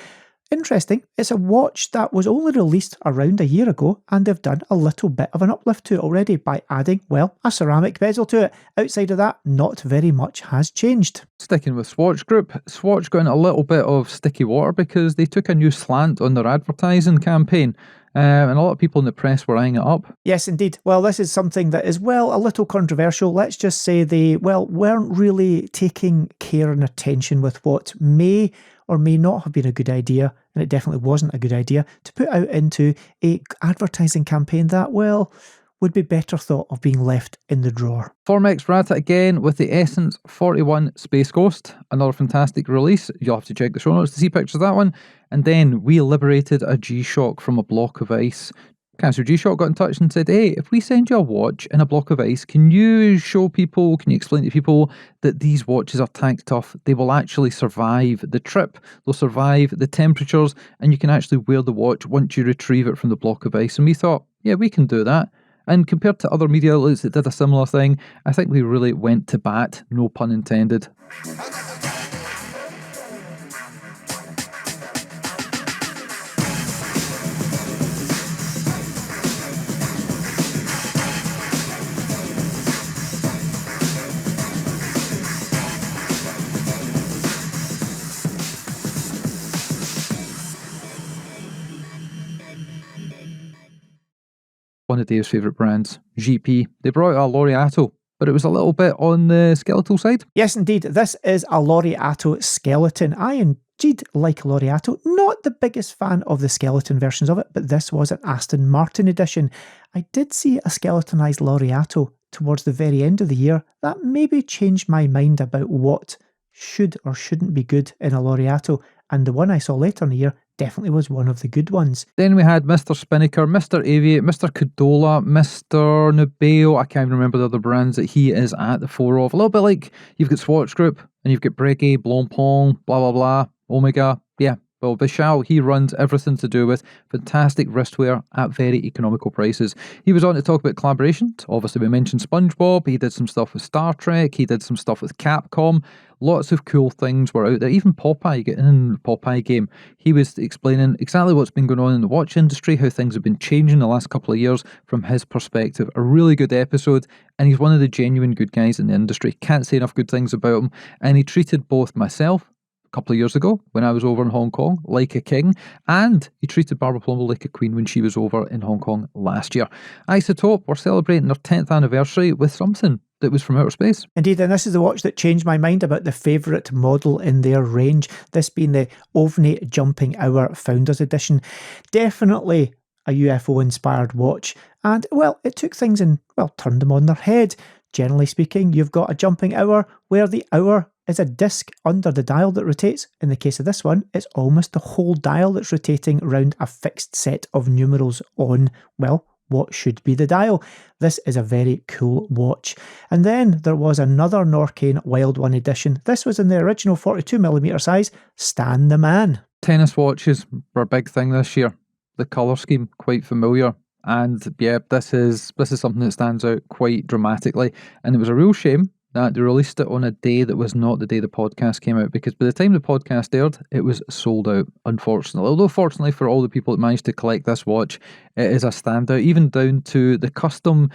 Interesting, it's a watch that was only released around a year ago, and they've done a little bit of an uplift to it already by adding, well, a ceramic bezel to it. Outside of that, not very much has changed. Sticking with Swatch Group, Swatch got in a little bit of sticky water because they took a new slant on their advertising campaign, and a lot of people in the press were eyeing it up. Yes, indeed. Well, this is something that is, well, a little controversial. Let's just say they, well, weren't really taking care and attention with what may or may not have been a good idea, and it definitely wasn't a good idea to put out into a advertising campaign that, well, would be better thought of being left in the drawer. Formex were at it again with the Essence 41 Space Ghost, another fantastic release. You'll have to check the show notes to see pictures of that one. And then we liberated a G-Shock from a block of ice. Cancer G-Shock got in touch and said, hey, if we send you a watch in a block of ice, can you explain to people that these watches are tank tough? They will actually survive the trip, they'll survive the temperatures, and you can actually wear the watch once you retrieve it from the block of ice. And we thought, yeah, we can do that. And compared to other media outlets that did a similar thing, I think we really went to bat, no pun intended. One of Dave's favourite brands, GP. They brought out a Laureato, but it was a little bit on the skeletal side. Yes, indeed. This is a Laureato skeleton. I indeed like Laureato. Not the biggest fan of the skeleton versions of it, but this was an Aston Martin edition. I did see a skeletonized Laureato towards the very end of the year. That maybe changed my mind about what should or shouldn't be good in a Laureato, and the one I saw later in the year definitely was one of the good ones. Then we had Mr. Spinnaker, Mr. Aviate, Mr. Cadola, Mr. Nubeo. I can't even remember the other brands that he is at the fore of. A little bit like you've got Swatch Group and you've got Breguet, Blancpain, blah, blah, blah, Omega. Yeah, well, Vishal, he runs everything to do with fantastic wristwear at very economical prices. He was on to talk about collaborations. Obviously, we mentioned SpongeBob. He did some stuff with Star Trek. He did some stuff with Capcom. Lots of cool things were out there. Even Popeye, getting in the Popeye game. He was explaining exactly what's been going on in the watch industry, how things have been changing the last couple of years from his perspective. A really good episode, and he's one of the genuine good guys in the industry. Can't say enough good things about him. And he treated both myself a couple of years ago when I was over in Hong Kong like a king, and he treated Barbara Plumble like a queen when she was over in Hong Kong last year. Isotope were celebrating their 10th anniversary with something that was from outer space. Indeed, and this is the watch that changed my mind about the favourite model in their range, this being the Ovni Jumping Hour Founders Edition. Definitely a UFO-inspired watch, and, well, it took things and, well, turned them on their head. Generally speaking, you've got a jumping hour where the hour is a disc under the dial that rotates. In the case of this one, it's almost the whole dial that's rotating around a fixed set of numerals on, well, what should be the dial. This is a very cool watch. And then there was another Norqain Wild One edition. This was in the original 42mm size, Stan the Man. Tennis watches were a big thing this year. The colour scheme, quite familiar. And yeah, this is something that stands out quite dramatically. And it was a real shame that they released it on a day that was not the day the podcast came out, because by the time the podcast aired, it was sold out, unfortunately. Although fortunately for all the people that managed to collect this watch, it is a standout, even down to the custom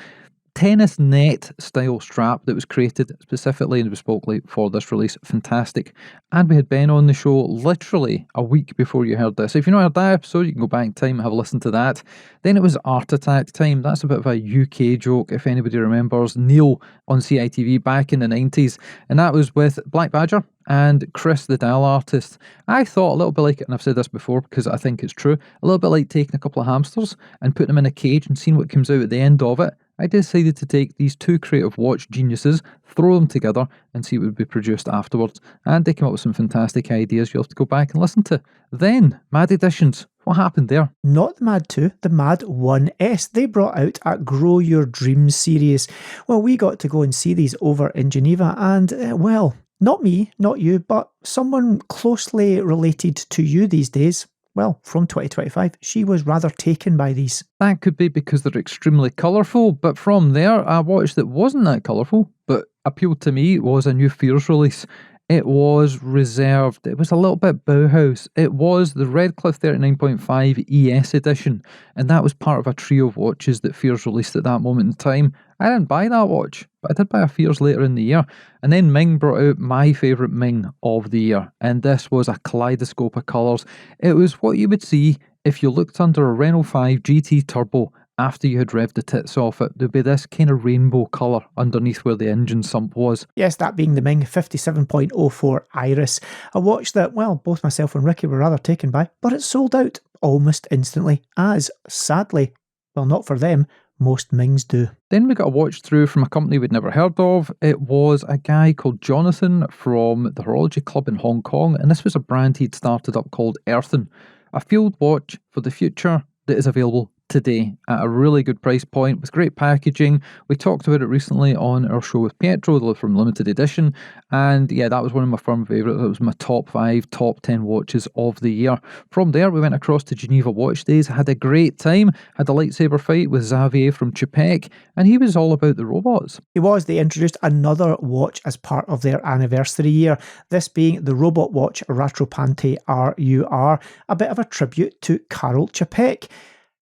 tennis net style strap that was created specifically and bespokely for this release. Fantastic. And we had Ben on the show literally a week before you heard this. If you've not heard that episode, you can go back in time and have a listen to that. Then it was Art Attack time. That's a bit of a UK joke, if anybody remembers Neil on CITV back in the 90s. And that was with Black Badger and Chris, the dial artist. I thought a little bit like it, and I've said this before because I think it's true, a little bit like taking a couple of hamsters and putting them in a cage and seeing what comes out at the end of it. I decided to take these two creative watch geniuses, throw them together, and see what would be produced afterwards. And they came up with some fantastic ideas you'll have to go back and listen to. Then, Mad Editions. What happened there? Not the Mad 2, the Mad 1S. They brought out a Grow Your Dreams series. Well, we got to go and see these over in Geneva, and, well, not me, not you, but someone closely related to you these days. Well, from 2025, she was rather taken by these. That could be because they're extremely colourful, but from there, a watch that wasn't that colourful, but appealed to me, was a new Fears release. It was reserved. It was a little bit Bauhaus. It was the Redcliffe 39.5 ES edition, and that was part of a trio of watches that Fears released at that moment in time. I didn't buy that watch, but I did buy a Fears later in the year. And then Ming brought out my favourite Ming of the year, and this was a kaleidoscope of colours. It was what you would see if you looked under a Renault 5 GT Turbo after you had revved the tits off it. There'd be this kind of rainbow colour underneath where the engine sump was. Yes, that being the Ming 57.04 Iris, a watch that, well, both myself and Ricky were rather taken by, but it sold out almost instantly, as, sadly, well, not for them, most Mings do. Then we got a watch through from a company we'd never heard of. It was a guy called Jonathan from the Horology Club in Hong Kong, and this was a brand he'd started up called Earthen, a field watch for the future that is available today at a really good price point with great packaging. We talked about it recently on our show with Pietro from Limited Edition, and yeah, that was one of my firm favourites. It was my top 5, top 10 watches of the year. From there, we went across to Geneva Watch Days, had a great time, had a lightsaber fight with Xavier from Chapek, and he was all about the robots. It was, they introduced another watch as part of their anniversary year, this being the robot watch Rattrapante RUR, a bit of a tribute to Karel Čapek.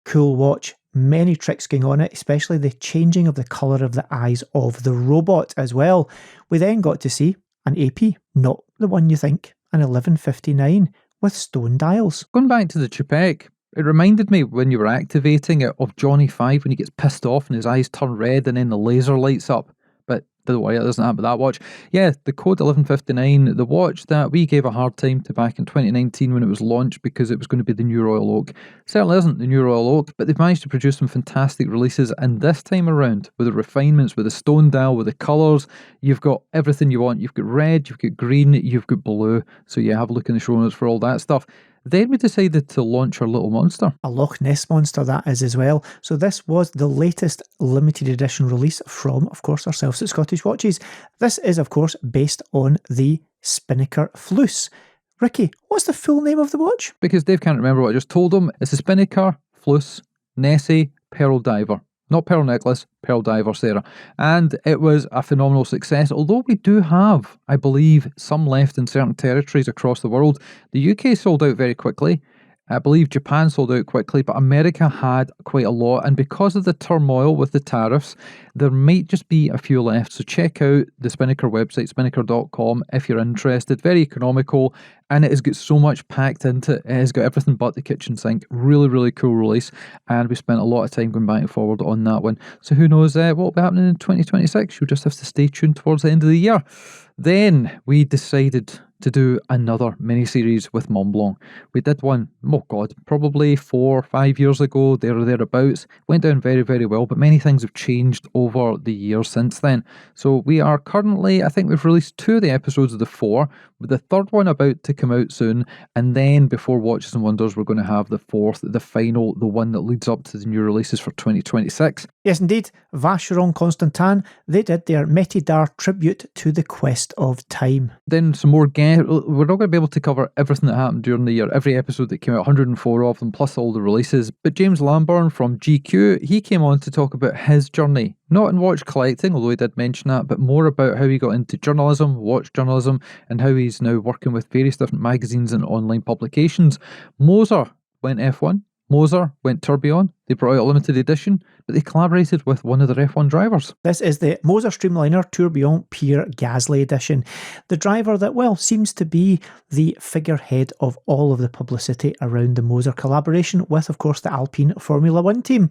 Cool watch, many tricks going on it, especially the changing of the colour of the eyes of the robot as well. We then got to see an AP, not the one you think, an 1159 with stone dials. Going back to the Chapek, it reminded me when you were activating it of Johnny 5 when he gets pissed off and his eyes turn red and then the laser lights up. But don't worry, it doesn't happen with that watch. Yeah, the code 1159, the watch that we gave a hard time to back in 2019 when it was launched because it was going to be the new Royal Oak. Certainly isn't the new Royal Oak, but they've managed to produce some fantastic releases, and this time around, with the refinements, with the stone dial, with the colours, you've got everything you want. You've got red, you've got green, you've got blue, so yeah, have a look in the show notes for all that stuff. Then we decided to launch our little monster. A Loch Ness monster that is as well. So this was the latest limited edition release from, of course, ourselves at Scottish Watches. This is, of course, based on the Spinnaker Fluss. Ricky, what's the full name of the watch? Because Dave can't remember what I just told him, it's the Spinnaker Fluss Nessie Pearl Diver. Not Pearl Necklace, Pearl Diver, Sarah. And it was a phenomenal success, although we do have, I believe, some left in certain territories across the world. The UK sold out very quickly. I believe Japan sold out quickly, but America had quite a lot. And because of the turmoil with the tariffs, there might just be a few left. So check out the Spinnaker website, spinnaker.com, if you're interested. Very economical, and it has got so much packed into it. It has got everything but the kitchen sink. Really, really cool release. And we spent a lot of time going back and forward on that one. So who knows what will be happening in 2026? You'll just have to stay tuned towards the end of the year. Then we decided to do another mini-series with Montblanc. We did one, oh god, probably 4 or 5 years ago, there or thereabouts. Went down very, very well, but many things have changed over the years since then. So we are currently, I think we've released 2 of the episodes of the 4, with the 3rd one about to come out soon, and then before Watches and Wonders, we're going to have the 4th, the final, the one that leads up to the new releases for 2026. Yes, indeed. Vacheron Constantin, they did their Métidar tribute to the Quest of Time. Then some more guests. We're not going to be able to cover everything that happened during the year, every episode that came out, 104 of them, plus all the releases. But James Lambourne from GQ, he came on to talk about his journey, not in watch collecting, although he did mention that, but more about how he got into journalism, watch journalism, and how he's now working with various different magazines and online publications. Moser went F1. Moser went Tourbillon. They brought out a limited edition, but they collaborated with one of their F1 drivers. This is the Moser Streamliner Tourbillon Pierre Gasly edition. The driver that, well, seems to be the figurehead of all of the publicity around the Moser collaboration with, of course, the Alpine Formula 1 team.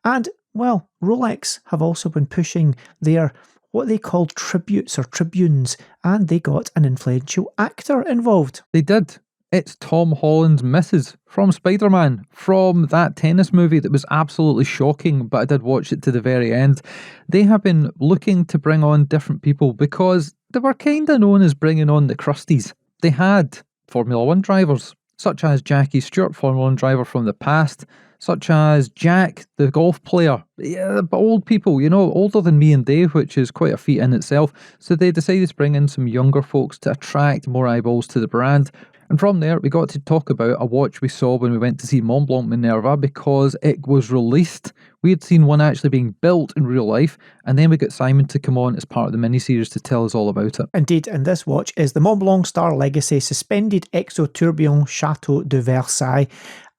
And, well, Rolex have also been pushing their what they called tributes or tribunes, and they got an influential actor involved. They did. It's Tom Holland's missus from Spider-Man, from that tennis movie that was absolutely shocking, but I did watch it to the very end. They have been looking to bring on different people because they were kind of known as bringing on the crusties. They had Formula 1 drivers, such as Jackie Stewart, Formula 1 driver from the past, such as Jack, the golf player. Yeah, but old people, you know, older than me and Dave, which is quite a feat in itself. So they decided to bring in some younger folks to attract more eyeballs to the brand. And from there, we got to talk about a watch we saw when we went to see Mont Blanc Minerva because it was released. We had seen one actually being built in real life, and then we got Simon to come on as part of the miniseries to tell us all about it. Indeed, and this watch is the Mont Blanc Star Legacy Suspended Exo Tourbillon Chateau de Versailles,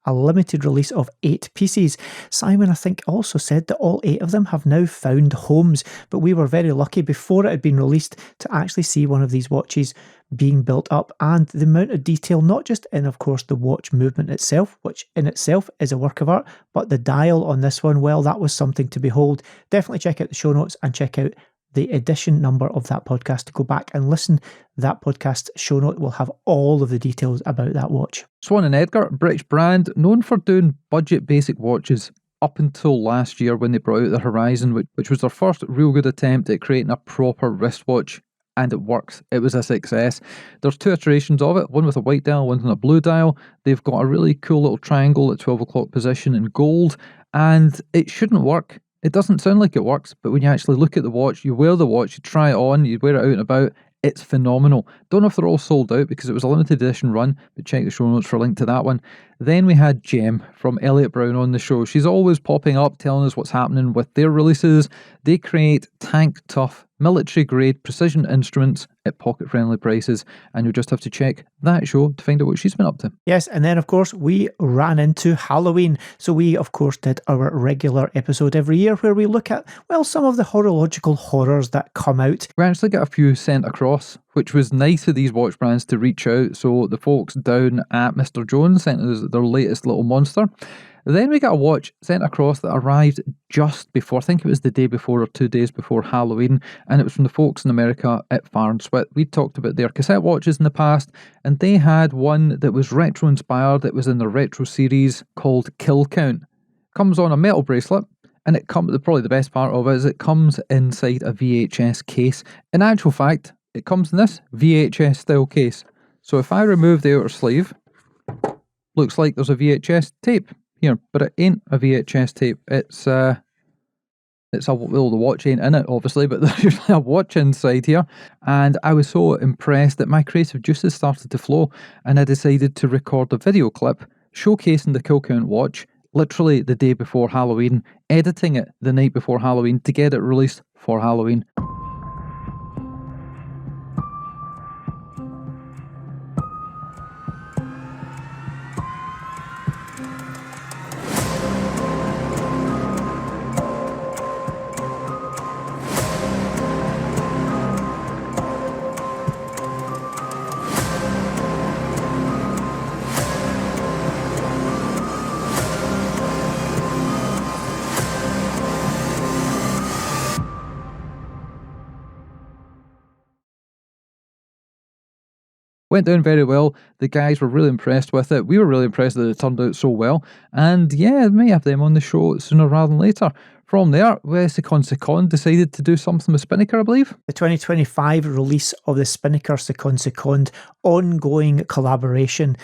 a limited release of 8 pieces. Simon, I think, also said that all 8 of them have now found homes, but we were very lucky before it had been released to actually see one of these watches being built up, and the amount of detail, not just in, of course, the watch movement itself, which in itself is a work of art, but the dial on this one, well, that was something to behold. Definitely check out the show notes and check out the edition number of that podcast to go back and listen. That podcast show note will have all of the details about that watch. Swan & Edgar, British brand, known for doing budget basic watches up until last year when they brought out the Horizon, which was their first real good attempt at creating a proper wristwatch. And it works. It was a success. There's 2 iterations of it, one with a white dial, one with a blue dial. They've got a really cool little triangle at 12 o'clock position in gold, and it shouldn't work. It doesn't sound like it works, but when you actually look at the watch, you wear the watch, you try it on, you wear it out and about, it's phenomenal. Don't know if they're all sold out because it was a limited edition run, but check the show notes for a link to that one. Then we had Jem from Elliot Brown on the show. She's always popping up, telling us what's happening with their releases. They create tank-tough, military-grade precision instruments at pocket-friendly prices, and you'll just have to check that show to find out what she's been up to. Yes, and then, of course, we ran into Halloween. So we, of course, did our regular episode every year where we look at, well, some of the horological horrors that come out. We actually got a few sent across, which was nice of these watch brands to reach out. So the folks down at Mr. Jones sent us their latest little monster. Then we got a watch sent across that arrived just before, I think it was the day before or 2 days before Halloween, and it was from the folks in America at Far & Swit. We talked about their cassette watches in the past, and they had one that was retro inspired. It was in the retro series called Kill Count. Comes on a metal bracelet, and probably the best part of it is it comes inside a VHS case. In actual fact, it comes in this VHS style case. So if I remove the outer sleeve, looks like there's a VHS tape here, but it ain't a VHS tape. It's the watch ain't in it, obviously, but there's usually a watch inside here. And I was so impressed that my creative juices started to flow, and I decided to record a video clip showcasing the Kill Count watch literally the day before Halloween, editing it the night before Halloween to get it released for Halloween. Went down very well. The guys were really impressed with it. We were really impressed that it turned out so well. And yeah, may have them on the show sooner rather than later. From there, Secon decided to do something with Spinnaker, I believe. The 2025 release of the Spinnaker Secon ongoing collaboration.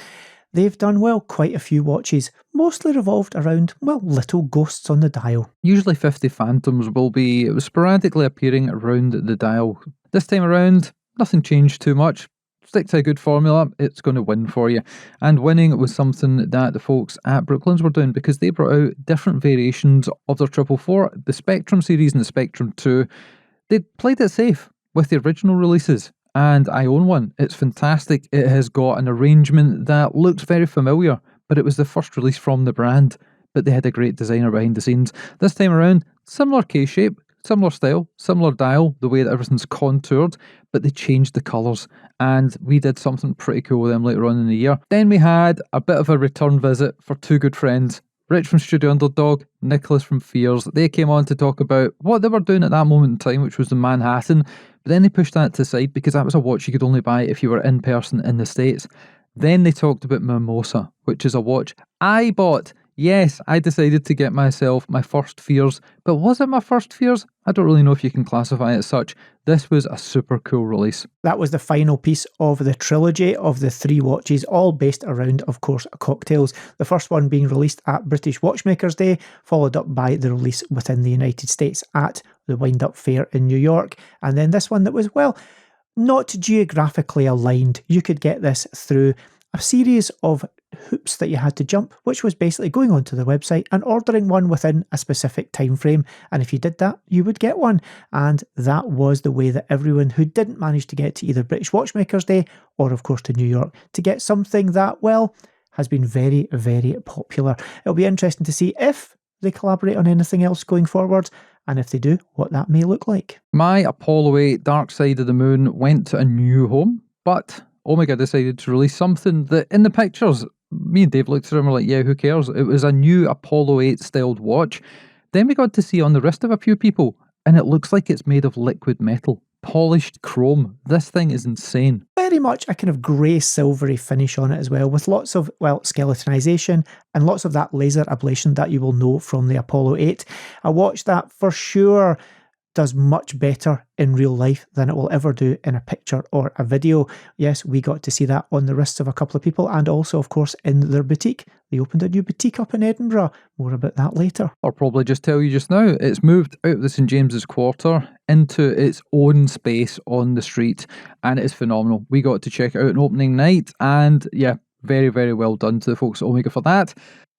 They've done, well, quite a few watches, mostly revolved around, well, little ghosts on the dial. Usually 50 Phantoms will be sporadically appearing around the dial. This time around, nothing changed too much. Stick to a good formula, it's going to win for you. And winning was something that the folks at Brooklands were doing because they brought out different variations of their 444, the Spectrum series and the Spectrum 2. They played it safe with the original releases, and I own one. It's fantastic. It has got an arrangement that looks very familiar, but it was the first release from the brand, but they had a great designer behind the scenes. This time around, similar case shape, similar style, similar dial, the way that everything's contoured, but they changed the colours, and we did something pretty cool with them later on in the year. Then we had a bit of a return visit for two good friends, Rich from Studio Underdog, Nicholas from Fears. They came on to talk about what they were doing at that moment in time, which was the Manhattan, but then they pushed that to the side because that was a watch you could only buy if you were in person in the States. Then they talked about Mimosa, which is a watch I bought. Yes, I decided to get myself my first Fears, but was it my first Fears? I don't really know if you can classify it as such. This was a super cool release. That was the final piece of the trilogy of the three watches, all based around, of course, cocktails. The first one being released at British Watchmakers Day, followed up by the release within the United States at the Wind Up Fair in New York. And then this one that was, well, not geographically aligned. You could get this through a series of hoops that you had to jump, which was basically going onto their website and ordering one within a specific time frame. And if you did that, you would get one. And that was the way that everyone who didn't manage to get to either British Watchmakers Day or, of course, to New York to get something that, well, has been very, very popular. It'll be interesting to see if they collaborate on anything else going forward, and if they do, what that may look like. My Apollo 8 Dark Side of the Moon went to a new home, but Omega decided to release something that in the pictures, me and Dave looked through and were like, yeah, who cares? It was a new Apollo 8 styled watch. Then we got to see on the wrist of a few people, and it looks like it's made of liquid metal. Polished chrome. This thing is insane. Very much a kind of grey silvery finish on it as well, with lots of, well, skeletonization and lots of that laser ablation that you will know from the Apollo 8. A watch that for sure does much better in real life than it will ever do in a picture or a video. Yes, we got to see that on the wrists of a couple of people, and also, of course, in their boutique. They opened a new boutique up in Edinburgh. More about that later. I'll probably just tell you just now, it's moved out of the St James's Quarter into its own space on the street, and it is phenomenal. We got to check it out on opening night, and yeah, very, very well done to the folks at Omega for that,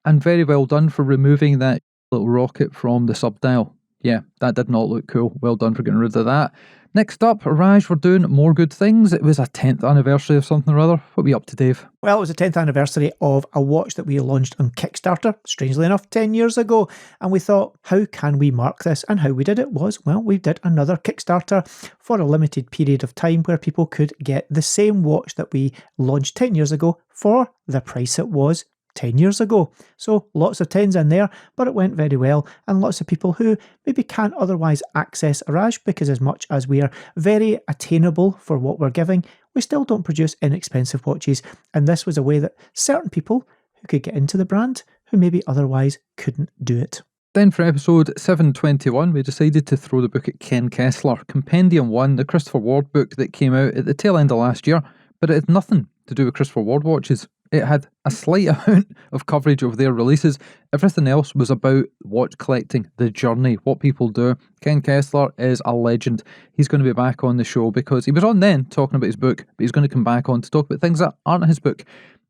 and very well done for removing that little rocket from the subdial. Yeah, that did not look cool. Well done for getting rid of that. Next up, Raj, we're doing more good things. It was a 10th anniversary of something or other. What are we up to, Dave? Well, it was the 10th anniversary of a watch that we launched on Kickstarter, strangely enough, 10 years ago. And we thought, how can we mark this? And how we did it was, well, we did another Kickstarter for a limited period of time where people could get the same watch that we launched 10 years ago for the price it was 10 years ago. So lots of tens in there, but it went very well, and lots of people who maybe can't otherwise access Raj, because as much as we are very attainable for what we're giving, we still don't produce inexpensive watches, and this was a way that certain people who could get into the brand who maybe otherwise couldn't do it. Then for episode 721, we decided to throw the book at Ken Kessler, Compendium 1, the Christopher Ward book that came out at the tail end of last year, but it had nothing to do with Christopher Ward watches. It had a slight amount of coverage of their releases. Everything else was about watch collecting, the journey, what people do. Ken Kessler is a legend. He's going to be back on the show because he was on then talking about his book, but he's going to come back on to talk about things that aren't his book.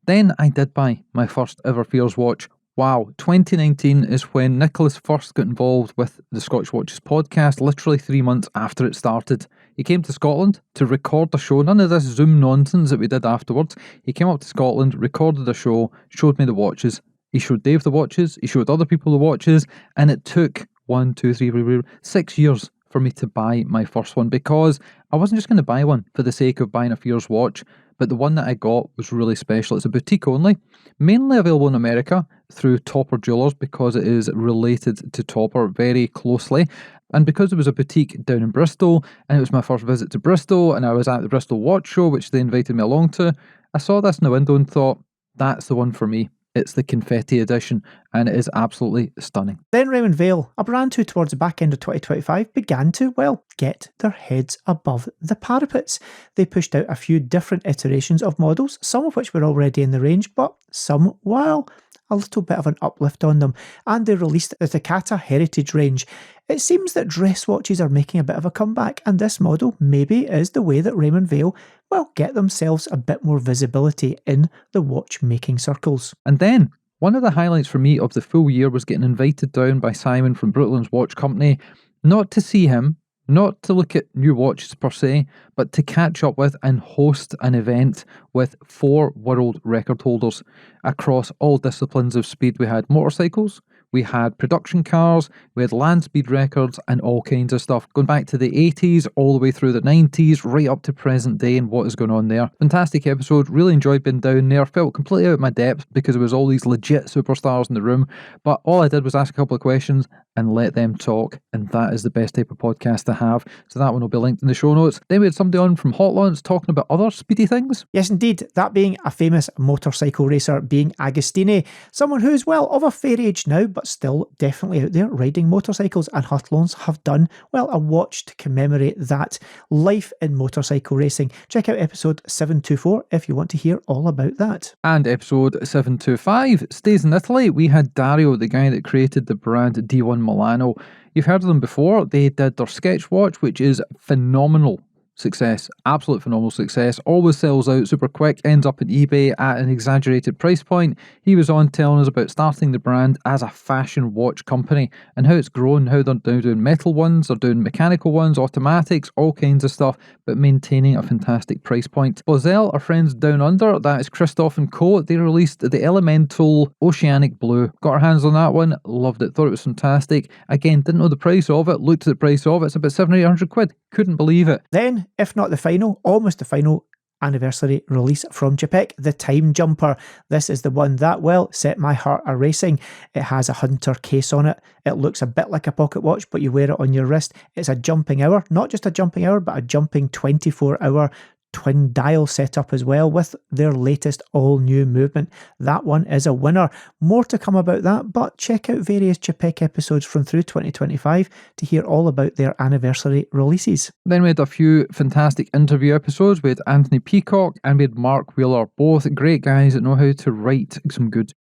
Then I did buy my first ever Fears watch. Wow, 2019 is when Nicholas first got involved with the Scottish Watches podcast, literally 3 months after it started. He came to Scotland to record the show, none of this Zoom nonsense that we did afterwards. He came up to Scotland, recorded a show, showed me the watches. He showed Dave the watches, he showed other people the watches, and it took 6 years for me to buy my first one, because I wasn't just going to buy one for the sake of buying a Fears watch, but the one that I got was really special. It's a boutique only, mainly available in America through Topper Jewelers because it is related to Topper very closely. And because it was a boutique down in Bristol, and it was my first visit to Bristol, and I was at the Bristol Watch Show, which they invited me along to, I saw this in the window and thought, that's the one for me. It's the confetti edition, and it is absolutely stunning. Then Raymond Vale, a brand who towards the back end of 2025 began to, well, get their heads above the parapets. They pushed out a few different iterations of models, some of which were already in the range, but some, well, a little bit of an uplift on them, and they released the Takata Heritage range. It seems that dress watches are making a bit of a comeback, and this model maybe is the way that Raymond Vale will get themselves a bit more visibility in the watchmaking circles. And then, one of the highlights for me of the full year was getting invited down by Simon from Brooklyn's Watch Company, not to see him, not to look at new watches per se, but to catch up with and host an event with 4 world record holders across all disciplines of speed. We had motorcycles, we had production cars, we had land speed records, and all kinds of stuff, going back to the 80s, all the way through the 90s, right up to present day and what is going on there. Fantastic episode, really enjoyed being down there, felt completely out of my depth because there was all these legit superstars in the room, but all I did was ask a couple of questions and let them talk, and that is the best type of podcast to have, so that one will be linked in the show notes. Then we had somebody on from Hot Launch talking about other speedy things. Yes, indeed, that being a famous motorcycle racer, being Agostini, someone who's, well, of a fair age now, but still definitely out there riding motorcycles, and Hot Launch have done, well, a watch to commemorate that life in motorcycle racing. Check out episode 724 if you want to hear all about that. And episode 725 stays in Italy. We had Dario, the guy that created the brand D1 Milano. You've heard of them before. They did their sketch watch, which is phenomenal. success. Absolute phenomenal success. Always sells out super quick, ends up on eBay at an exaggerated price point. He was on telling us about starting the brand as a fashion watch company and how it's grown, how they're now doing metal ones, they're doing mechanical ones, automatics, all kinds of stuff, but maintaining a fantastic price point. Bozell, our friends down under, that is Christoph and Co. They released the Elemental Oceanic Blue. Got our hands on that one, loved it, thought it was fantastic. Again, didn't know the price of it, looked at the price of it, it's about 700 or 800 quid. Couldn't believe it. Then, if not the final, almost the final anniversary release from Chapek, the Time Jumper. This is the one that, well, set my heart a-racing. It has a Hunter case on it. It looks a bit like a pocket watch, but you wear it on your wrist. It's a jumping hour, not just a jumping hour, but a jumping 24-hour twin dial setup as well with their latest all-new movement. That one is a winner. More to come about that, but check out various Chapek episodes from through 2025 to hear all about their anniversary releases. Then we had a few fantastic interview episodes. We had Anthony Peacock and we had Mark Wheeler, both great guys that know how to write some good.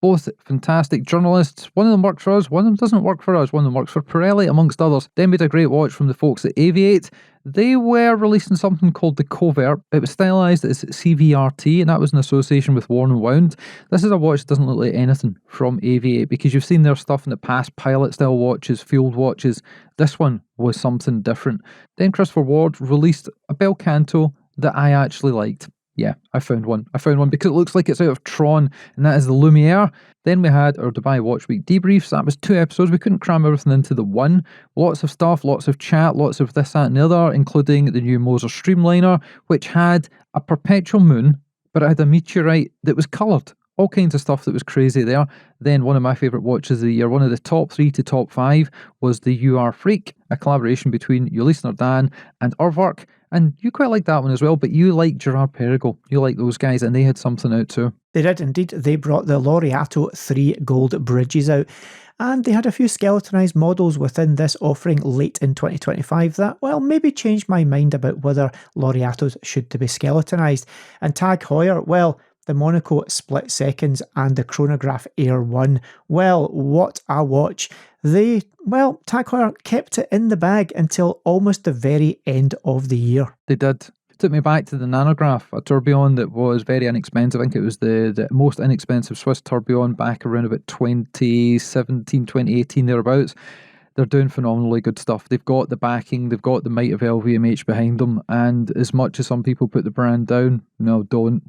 Both fantastic journalists. One of them works for us, one of them doesn't work for us, one of them works for Pirelli, amongst others. Then we had a great watch from the folks at Aviate. They were releasing something called the Covert. It was stylised as CVRT, and that was in association with Worn & Wound. This is a watch that doesn't look like anything from Aviate, because you've seen their stuff in the past, pilot-style watches, field watches. This one was something different. Then Christopher Ward released a Bel Canto that I actually liked. Yeah, I found one because it looks like it's out of Tron, and that is the Lumiere. Then we had our Dubai Watch Week debriefs. That was 2 episodes. We couldn't cram everything into the one. Lots of stuff, lots of chat, lots of this, that, and the other, including the new Moser Streamliner, which had a perpetual moon, but it had a meteorite that was coloured. All kinds of stuff that was crazy there. Then one of my favourite watches of the year, one of the top 3 to top 5, was the UR Freak, a collaboration between Ulysse Nardin and Urwerk. And you quite like that one as well, but you like Gerard Perigal. You like those guys, and they had something out too. They did indeed. They brought the Laureato 3 gold bridges out, and they had a few skeletonized models within this offering late in 2025 that, well, maybe changed my mind about whether Laureatos should to be skeletonized. And Tag Heuer, well, the Monaco Split Seconds and the Chronograph Air 1. Well, what a watch. Tag Heuer kept it in the bag until almost the very end of the year. They did. Took me back to the Nanograph, a tourbillon that was very inexpensive. I think it was the most inexpensive Swiss tourbillon back around about 2017, 2018, thereabouts. They're doing phenomenally good stuff. They've got the backing, they've got the might of LVMH behind them, and as much as some people put the brand down, no, don't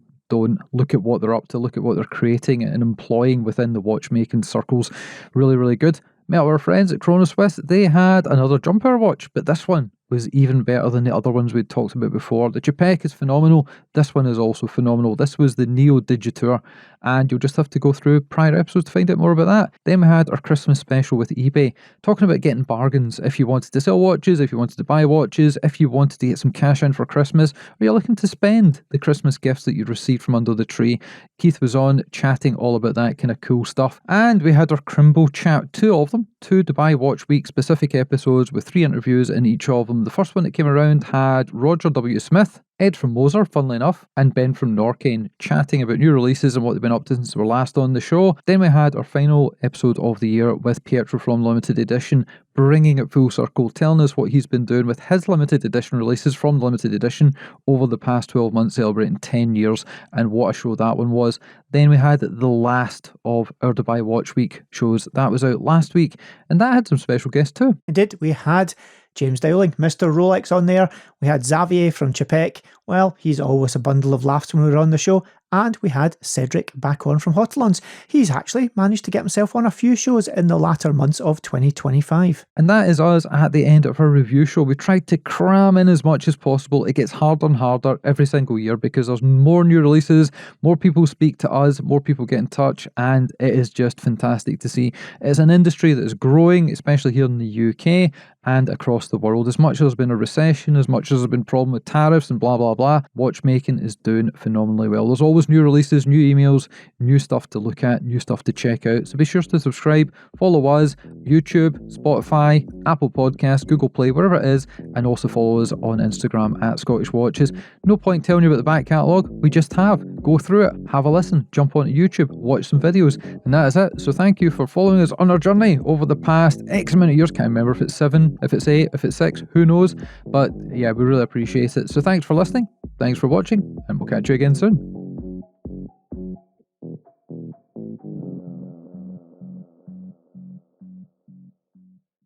look at what they're up to, look at what they're creating and employing within the watchmaking circles. Really, really good. Met our friends at Chronoswiss. They had another jump hour watch, but this one was even better than the other ones we'd talked about before. The Chapek is phenomenal. This one is also phenomenal. This was the Neo Digitur, and you'll just have to go through prior episodes to find out more about that. Then we had our Christmas special with eBay, talking about getting bargains if you wanted to sell watches, if you wanted to buy watches, if you wanted to get some cash in for Christmas, or you're looking to spend the Christmas gifts that you'd received from under the tree. Keith was on chatting all about that kind of cool stuff. And we had our Crimbo chat, 2 of them, 2 Dubai Watch Week specific episodes with 3 interviews in each of them. The first one that came around had Roger W. Smith, Ed from Moser, funnily enough, and Ben from Norcane chatting about new releases and what they've been up to since we were last on the show. Then we had our final episode of the year with Pietro from Limited Edition, bringing it full circle, telling us what he's been doing with his limited edition releases from Limited Edition over the past 12 months, celebrating 10 years, and what a show that one was. Then we had the last of our Dubai Watch Week shows. That was out last week, and that had some special guests too. It did. We had James Dowling, Mr. Rolex on there. We had Xavier from Chapek. Well, he's always a bundle of laughs when we're on the show. And we had Cedric back on from Hotelons. He's actually managed to get himself on a few shows in the latter months of 2025. And that is us at the end of our review show. We tried to cram in as much as possible. It gets harder and harder every single year because there's more new releases, more people speak to us, more people get in touch, and it is just fantastic to see. It's an industry that is growing, especially here in the UK and across the world. As much as there's been a recession, as much as there's been a problem with tariffs and blah, blah, blah, watchmaking is doing phenomenally well. There's always always new releases, new emails, new stuff to look at, new stuff to check out. So be sure to subscribe, follow us, YouTube, Spotify, Apple Podcasts, Google Play, wherever it is, and also follow us on Instagram at Scottish Watches. No point telling you about the back catalogue, we just have. Go through it, have a listen, jump onto YouTube, watch some videos, and that is it. So thank you for following us on our journey over the past X amount of years. Can't remember if it's 7, if it's 8, if it's 6, who knows, but yeah, we really appreciate it. So thanks for listening, thanks for watching, and we'll catch you again soon.